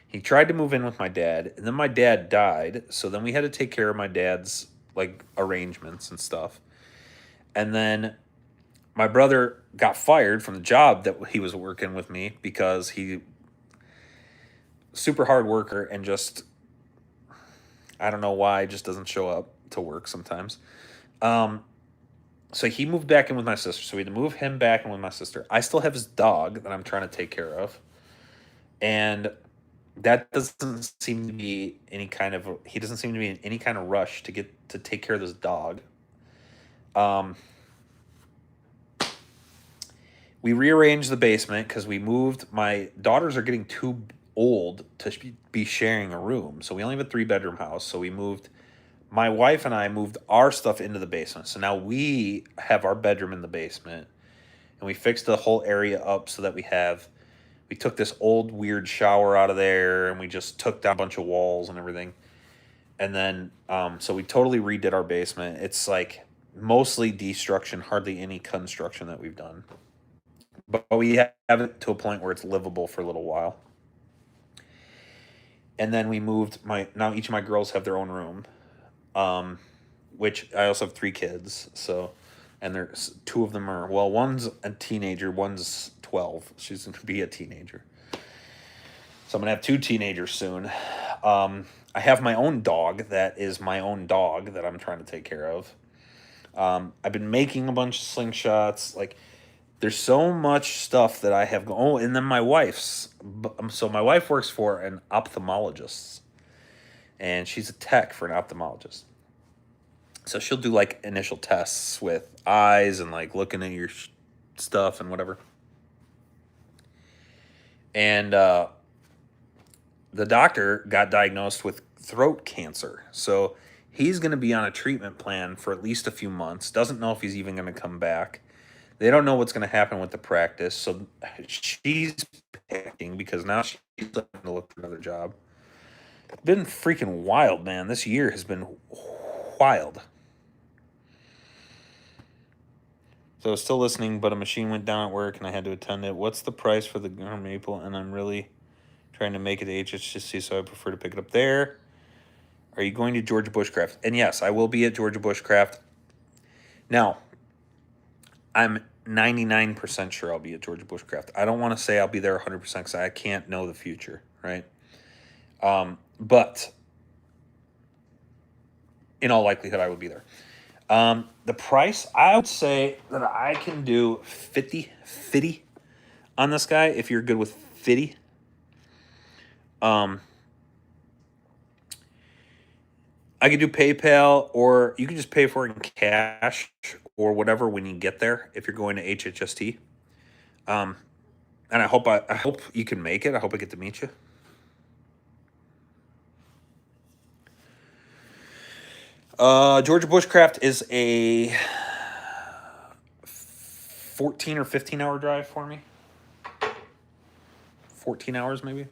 He tried to move in with my dad, and then my dad died. So then we had to take care of my dad's, like, arrangements and stuff. And then my brother got fired from the job that he was working with me because he super hard worker and just I don't know why just doesn't show up to work sometimes. So he moved back in with my sister. So we had to move him back in with my sister. I still have his dog that I'm trying to take care of, and that doesn't seem to be any kind of he doesn't seem to be in any kind of rush to get to take care of this dog. We rearranged the basement because we moved. My daughters are getting too old to be sharing a room, so we only have a 3-bedroom house. So we moved. My wife and I moved our stuff into the basement. So now we have our bedroom in the basement, and we fixed the whole area up so that we took this old weird shower out of there, and we just took down a bunch of walls and everything. And then, so we totally redid our basement. It's like mostly destruction, hardly any construction that we've done. But we have it to a point where it's livable for a little while. And then we moved now each of my girls have their own room, which I also have 3 kids. So, and there's 2 of them are, well, one's a teenager, one's 12. She's going to be a teenager. So I'm going to have 2 teenagers soon. I have my own dog that is my own dog that I'm trying to take care of. I've been making a bunch of slingshots. Like, there's so much stuff that I have. Oh, and then my wife's. So my wife works for an ophthalmologist, and she's a tech for an ophthalmologist. So she'll do like initial tests with eyes and like looking at your stuff and whatever. And the doctor got diagnosed with throat cancer. So he's going to be on a treatment plan for at least a few months. Doesn't know if he's even going to come back. They don't know what's going to happen with the practice. So she's picking because now she's looking to look for another job. It's been freaking wild, man. This year has been wild. So I was still listening, but a machine went down at work and I had to attend it. What's the price for the maple? And I'm really trying to make it HHC, so I prefer to pick it up there. Are you going to Georgia Bushcraft? And yes, I will be at Georgia Bushcraft. Now, I'm 99% sure I'll be at Georgia Bushcraft. I don't want to say I'll be there 100% because I can't know the future, right? But in all likelihood, I will be there. The price, I would say that I can do 50 on this guy if you're good with 50. Um, I could do PayPal, or you can just pay for it in cash or whatever when you get there if you're going to HHST. Um, and I hope you can make it. I hope I get to meet you. Georgia Bushcraft is a 14 or 15 hour drive for me. 14 hours maybe.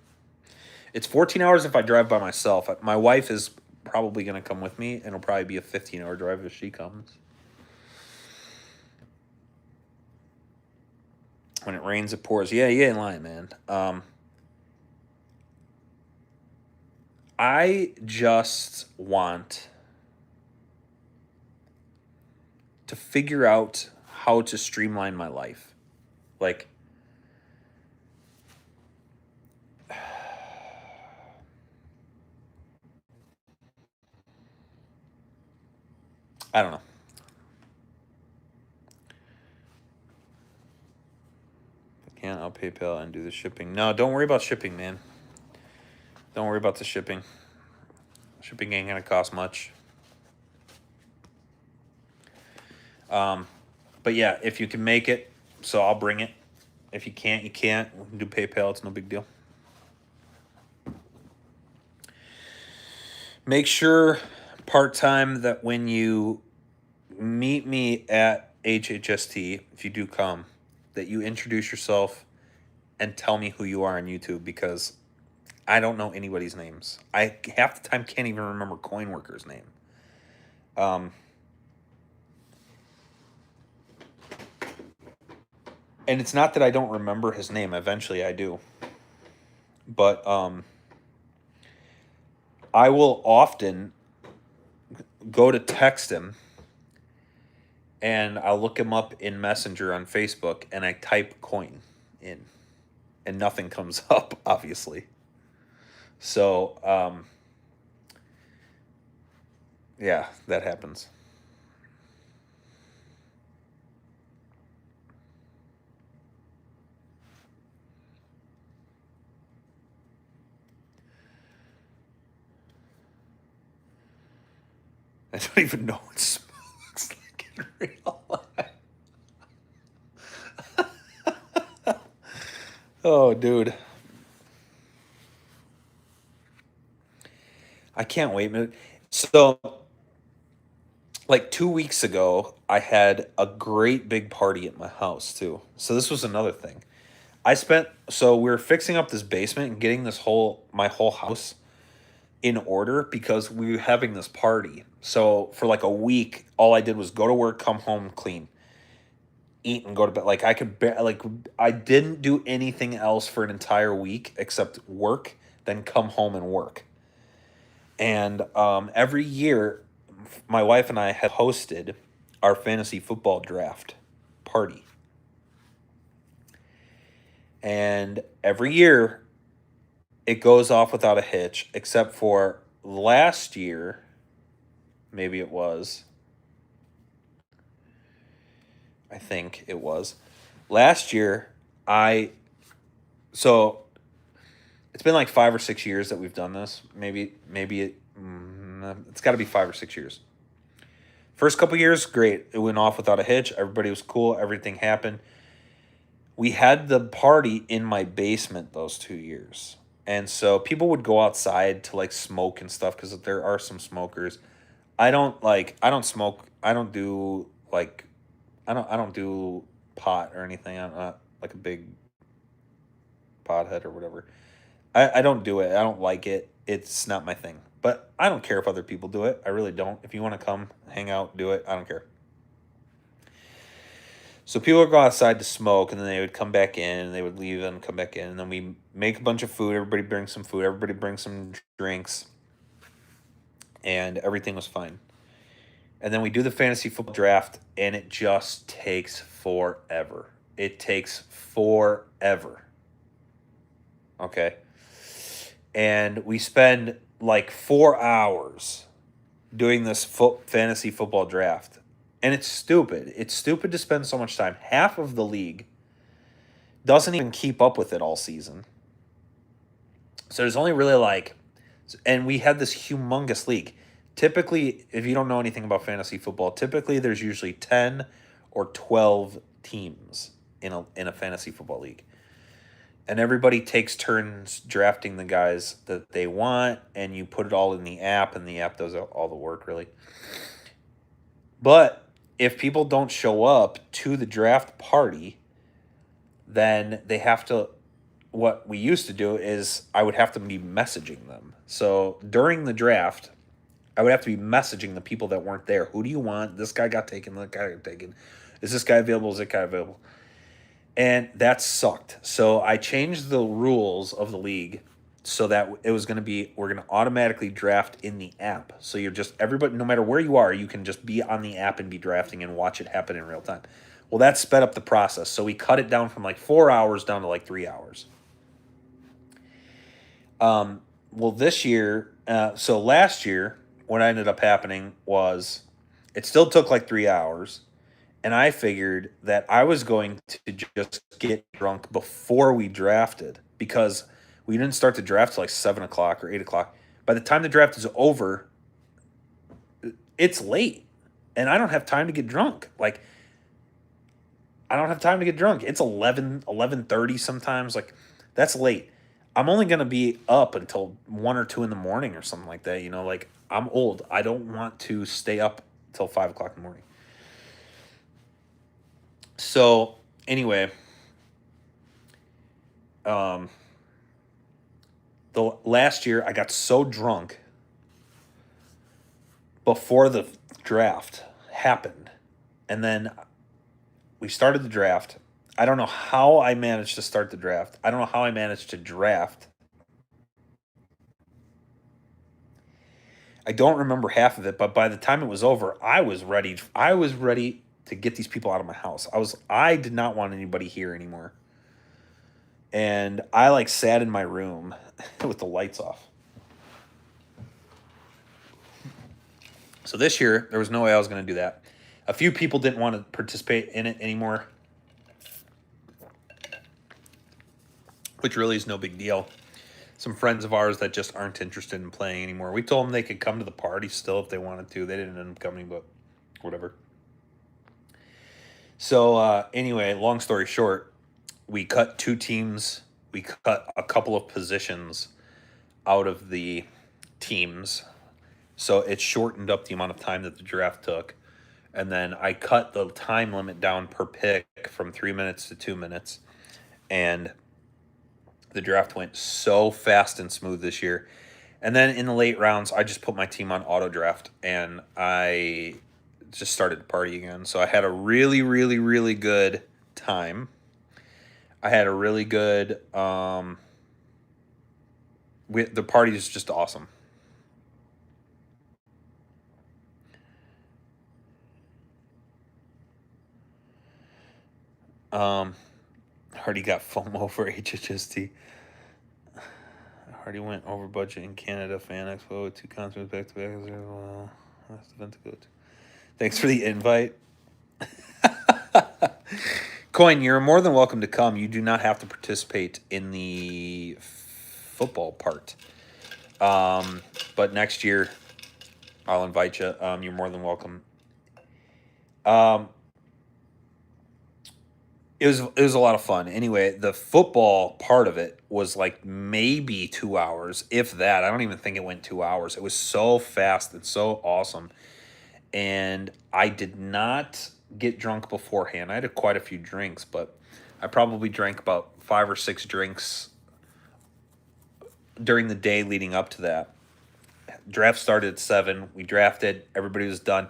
It's 14 hours if I drive by myself. My wife is probably going to come with me, and it'll probably be a 15-hour drive if she comes. When it rains, it pours. Yeah, you ain't lying, man. I just want to figure out how to streamline my life. Like, I don't know. I can't. I'll PayPal and do the shipping. No, don't worry about shipping, man. Don't worry about the shipping. Shipping ain't gonna cost much. But yeah, if you can make it, so I'll bring it. If you can't, you can't. We can do PayPal. It's no big deal. Make sure part-time that when you meet me at HHST, if you do come, that you introduce yourself and tell me who you are on YouTube, because I don't know anybody's names. I half the time can't even remember Coinworker's name. And it's not that I don't remember his name. Eventually I do. But I will often go to text him, and I'll look him up in Messenger on Facebook, and I type coin in, and nothing comes up, obviously. So, yeah, that happens. I don't even know what smokes like in real life. Oh, dude. I can't wait, man. So, like 2 weeks ago, I had a great big party at my house, too. So, this was another thing. So we were fixing up this basement and getting my whole house in order because we were having this party. So, for like a week, all I did was go to work, come home, clean, eat, and go to bed. Like I didn't do anything else for an entire week except work, then come home and work. And every year, my wife and I had hosted our fantasy football draft party. And every year, it goes off without a hitch, except for last year, maybe it was. I think it was. Last year, I. So it's been like 5 or 6 years that we've done this. It's got to be 5 or 6 years. First couple years, great. It went off without a hitch. Everybody was cool. Everything happened. We had the party in my basement those 2 years. And so people would go outside to like smoke and stuff because there are some smokers. I don't smoke. I don't do pot or anything. I'm not like a big pothead or whatever. I don't do it. I don't like it. It's not my thing. But I don't care if other people do it. I really don't. If you want to come, hang out, do it. I don't care. So people would go outside to smoke, and then they would come back in, and they would leave and come back in, and then we make a bunch of food. Everybody brings some food. Everybody brings some drinks, and everything was fine. And then we do the fantasy football draft, and it just takes forever. It takes forever. Okay. And we spend like 4 hours doing this fantasy football draft. And it's stupid. It's stupid to spend so much time. Half of the league doesn't even keep up with it all season. So there's only really like, and we had this humongous league. Typically, if you don't know anything about fantasy football, typically there's usually 10 or 12 teams in a fantasy football league. And everybody takes turns drafting the guys that they want, and you put it all in the app, and the app does all the work, really. But if people don't show up to the draft party, then they have to. What we used to do is I would have to be messaging them. So during the draft, I would have to be messaging the people that weren't there. Who do you want? This guy got taken. That guy got taken. Is this guy available? Is that guy available? And that sucked. So I changed the rules of the league so that it was going to be, we're going to automatically draft in the app. So you're just, everybody, no matter where you are, you can just be on the app and be drafting and watch it happen in real time. Well, that sped up the process. So we cut it down from like 4 hours down to like 3 hours. Well, this year, so last year, what ended up happening was it still took like 3 hours. And I figured that I was going to just get drunk before we drafted because we didn't start the draft till like 7 o'clock or 8 o'clock. By the time the draft is over, it's late, and I don't have time to get drunk. Like, I don't have time to get drunk. It's 11:30 sometimes. Like, that's late. I'm only going to be up until 1 or 2 in the morning or something like that. Like, I'm old. I don't want to stay up till 5 o'clock in the morning. So anyway, the last year I got so drunk before the draft happened, and then we started the draft. I don't know how I managed to start the draft. I don't know how I managed to draft. I don't remember half of it, but by the time it was over, I was ready. I was ready to get these people out of my house. I did not want anybody here anymore. And I like sat in my room with the lights off. So this year, there was no way I was going to do that. A few people didn't want to participate in it anymore, which really is no big deal. Some friends of ours that just aren't interested in playing anymore. We told them they could come to the party still if they wanted to. They didn't end up coming, but whatever. So anyway, long story short, we cut 2 teams. We cut a couple of positions out of the teams. So it shortened up the amount of time that the draft took. And then I cut the time limit down per pick from 3 minutes to 2 minutes. And the draft went so fast and smooth this year. And then in the late rounds, I just put my team on auto draft and I just started to party again. So I had a really, really, really good time. I had a really good, the party is just awesome. Hardy got FOMO for HHST. Hardy went over budget in Canada Fan Expo with 2 concerts back to back. Well, last event to go to. Thanks for the invite. Coin, you're more than welcome to come. You do not have to participate in the football part. But next year, I'll invite you. You're more than welcome. It was a lot of fun. Anyway, the football part of it was like maybe 2 hours, if that. I don't even think it went 2 hours. It was so fast and so awesome. And I did not get drunk beforehand. I had quite a few drinks, but I probably drank about 5 or 6 drinks during the day leading up to that. Draft started at 7. We drafted. Everybody was done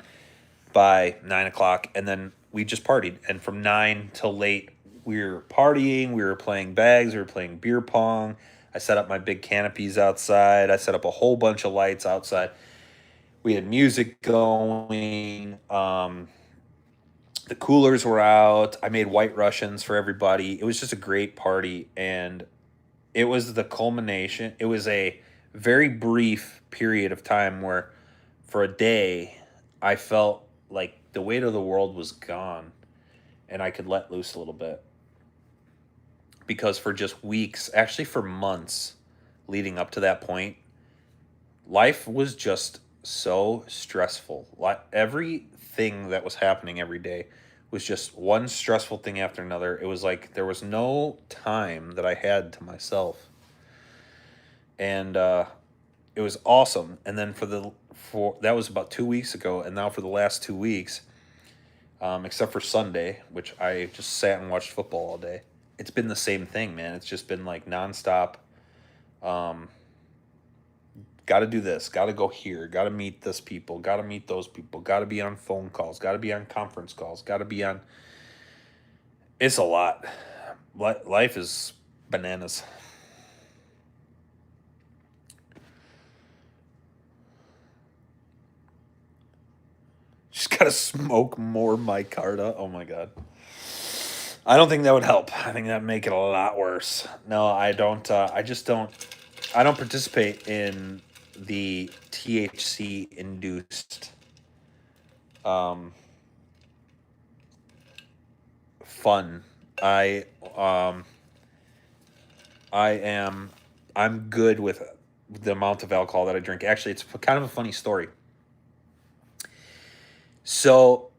by 9 o'clock, and then we just partied. And from 9 till late, we were partying. We were playing bags. We were playing beer pong. I set up my big canopies outside. I set up a whole bunch of lights outside. We had music going. The coolers were out. I made White Russians for everybody. It was just a great party, and it was the culmination. It was a very brief period of time where, for a day, I felt like the weight of the world was gone, and I could let loose a little bit. Because for just weeks, actually for months, leading up to that point, life was just so stressful. Everything that was happening every day was just one stressful thing after another. It was like there was no time that I had to myself. And it was awesome. And then for that was about 2 weeks ago, and now for the last 2 weeks, except for Sunday, which I just sat and watched football all day. It's been the same thing, man. It's just been like nonstop. Um, got to do this. Got to go here. Got to meet this people. Got to meet those people. Got to be on phone calls. Got to be on conference calls. Got to be on. It's a lot. Life is bananas. Just gotta smoke more micarta. Oh my god. I don't think that would help. I think that'd make it a lot worse. No, I don't. I just don't. I don't participate in the THC induced um, fun. I um, I am. I'm good with the amount of alcohol that I drink. Actually, it's kind of a funny story. So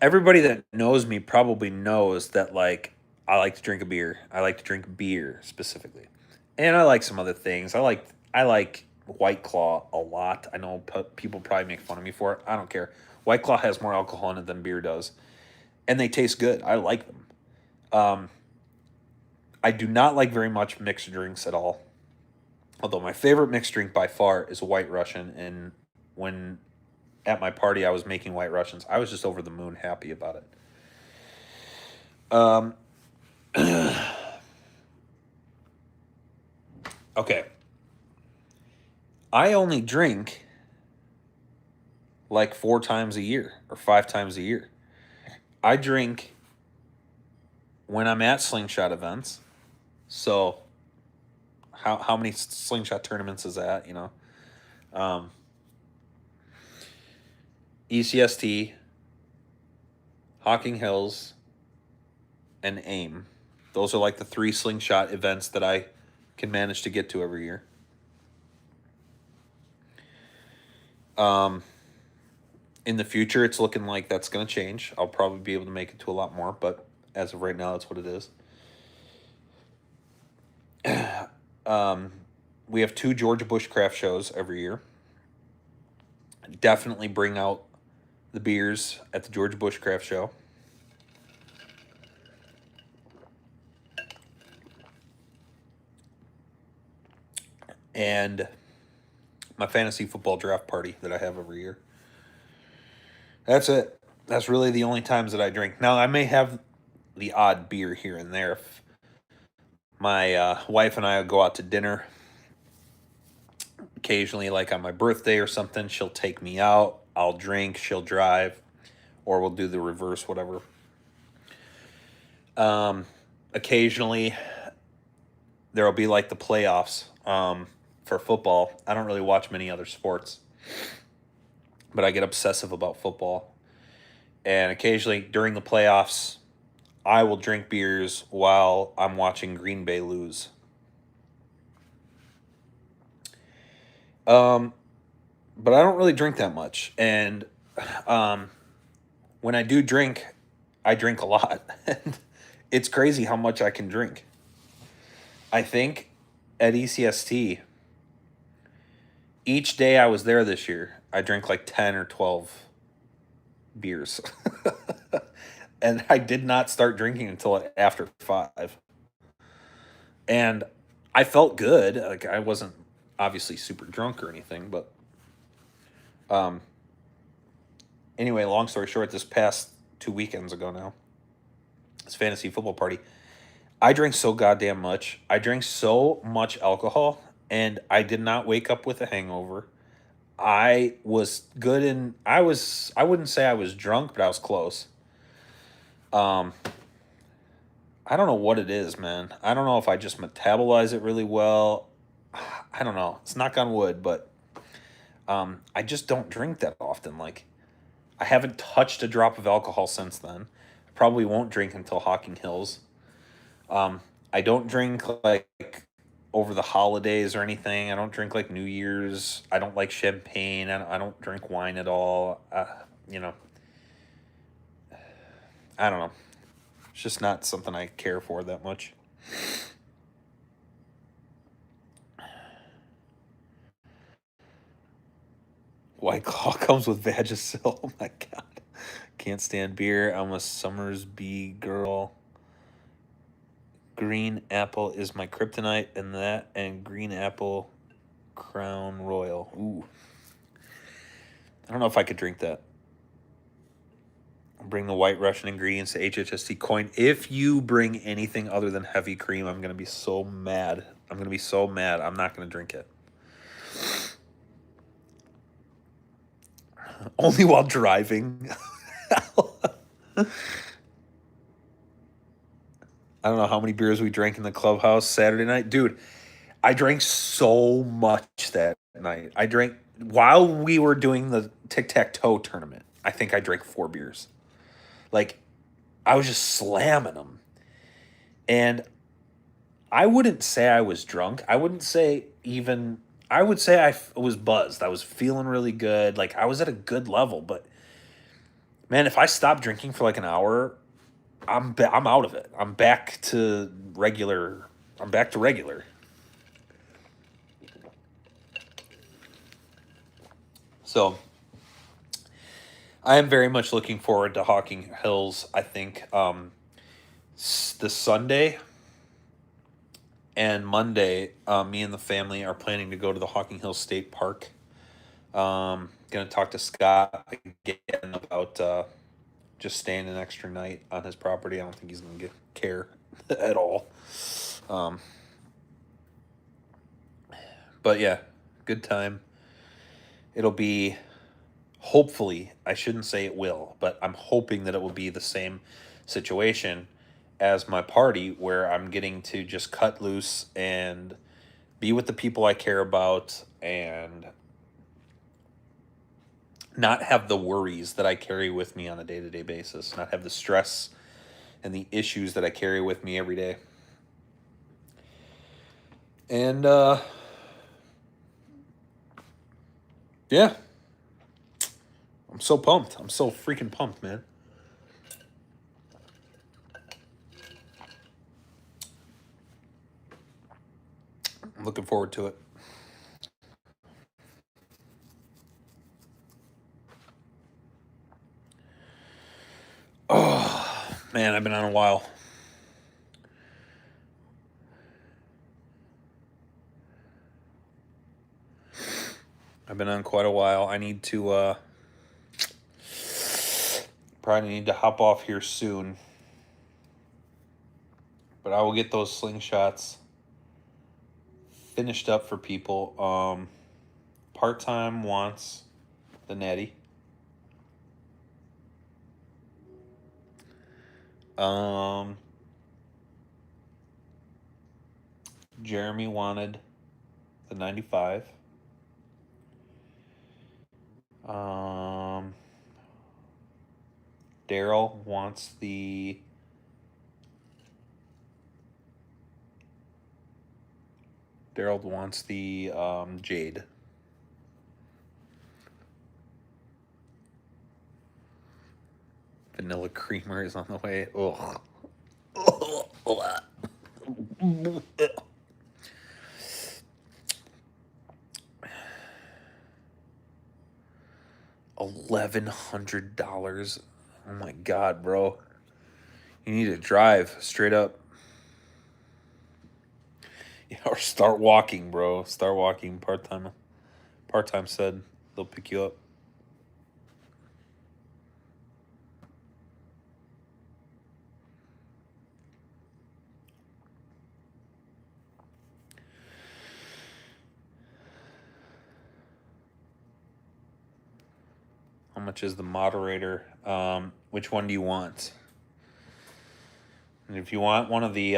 everybody that knows me probably knows that like I like to drink a beer. I like to drink beer specifically, and I like some other things. I like White Claw a lot. I know people probably make fun of me for it. I don't care. White Claw has more alcohol in it than beer does, and they taste good. I like them. Um, I do not like very much mixed drinks at all. Although my favorite mixed drink by far is White Russian, and when at my party I was making White Russians, I was just over the moon happy about it. Um, okay, I only drink like 4 times a year or 5 times a year. I drink when I'm at slingshot events. So how many slingshot tournaments is that? Um, ECST, Hocking Hills, and AIM. Those are like the 3 slingshot events that I can manage to get to every year. Um, in the future, it's looking like that's going to change. I'll probably be able to make it to a lot more, but as of right now, that's what it is. Um, we have 2 Georgia Bushcraft shows every year. Definitely bring out the beers at the Georgia Bushcraft show. And my fantasy football draft party that I have every year. That's it. That's really the only times that I drink. Now, I may have the odd beer here and there. If my wife and I go out to dinner occasionally, like on my birthday or something, she'll take me out. I'll drink, she'll drive, or we'll do the reverse, whatever. Occasionally, there'll be like the playoffs for football. I don't really watch many other sports, but I get obsessive about football. And occasionally during the playoffs, I will drink beers while I'm watching Green Bay lose. Um, but I don't really drink that much. And um, when I drink a lot. And it's crazy how much I can drink. I think at ECST, each day I was there this year, I drank like 10 or 12 beers. And I did not start drinking until after 5. And I felt good. Like I wasn't obviously super drunk or anything, but um anyway, long story short, this past 2 weekends ago now, this fantasy football party, I drank so goddamn much. I drank so much alcohol and I did not wake up with a hangover. I was good and I wouldn't say I was drunk, but I was close. Um I don't know what it is, man. I don't know if I just metabolize it really well. I don't know. It's knock on wood, but I just don't drink that often. Like I haven't touched a drop of alcohol since then. I probably won't drink until Hocking Hills. I don't drink like over the holidays or anything. I don't drink like New Year's. I don't like champagne. I don't drink wine at all. You know, I don't know. It's just not something I care for that much. White Claw comes with Vagisil. Oh my god. Can't stand beer. I'm a Summersby girl. Green apple is my kryptonite, and that and green apple Crown Royal. Ooh. I don't know if I could drink that. Bring the White Russian ingredients to HHST coin. If you bring anything other than heavy cream, I'm going to be so mad. I'm going to be so mad. I'm not going to drink it. Only while driving. I don't know how many beers we drank in the clubhouse Saturday night. Dude, I drank so much that night. I drank, while we were doing the tic-tac-toe tournament, I think I drank 4 beers. Like, I was just slamming them. And I wouldn't say I was drunk. I wouldn't say even, I would say I was buzzed. I was feeling really good. Like, I was at a good level. But, man, if I stop drinking for like an hour, I'm out of it. I'm back to regular. I'm back to regular. So, I am very much looking forward to Hocking Hills. I think the Sunday and Monday, me and the family are planning to go to the Hocking Hills State Park. Going to talk to Scott again about just staying an extra night on his property. I don't think he's going to care at all. But yeah, good time. It'll be, hopefully, I shouldn't say it will, but I'm hoping that it will be the same situation as my party, where I'm getting to just cut loose and be with the people I care about and not have the worries that I carry with me on a day-to-day basis, not have the stress and the issues that I carry with me every day. And yeah, I'm so pumped. I'm so freaking pumped, man. I'm looking forward to it. Oh, man, I've been on a while. I've been on quite a while. I need to probably need to hop off here soon. But I will get those slingshots finished up for people. Part-time wants the natty. Jeremy wanted the 95. Daryl wants the Jade. Vanilla creamer is on the way. Ugh. $1,100. Oh my god, bro. You need to drive straight up. Yeah, or start walking, bro. Start walking. Part-time said they'll pick you up. How much is the moderator? Which one do you want? And if you want one of the,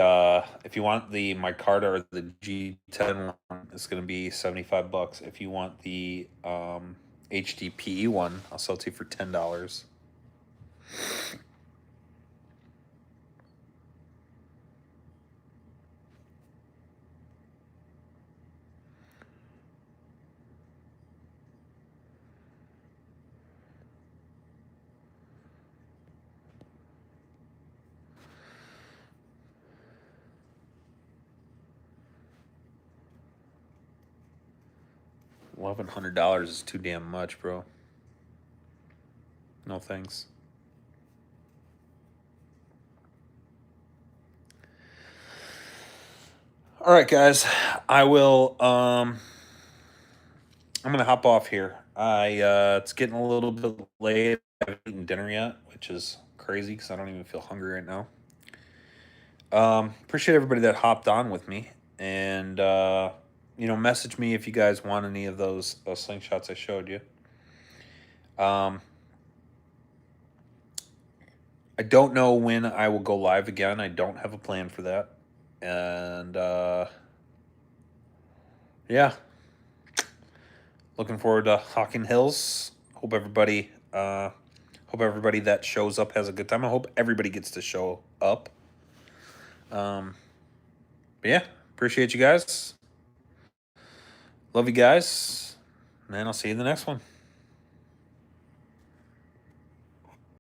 if you want the micarta or the G10 one, it's going to be $75. If you want the HDPE one, I'll sell it to you for $10. $1,100 is too damn much, bro. No thanks. All right, guys. I will. I'm gonna hop off here. It's getting a little bit late. I haven't eaten dinner yet, which is crazy because I don't even feel hungry right now. Appreciate everybody that hopped on with me, and message me if you guys want any of those slingshots I showed you. I don't know when I will go live again. I don't have a plan for that, and yeah, looking forward to Hawking Hills. Hope everybody that shows up has a good time. I hope everybody gets to show up. But yeah, appreciate you guys. Love you guys. And I'll see you in the next one.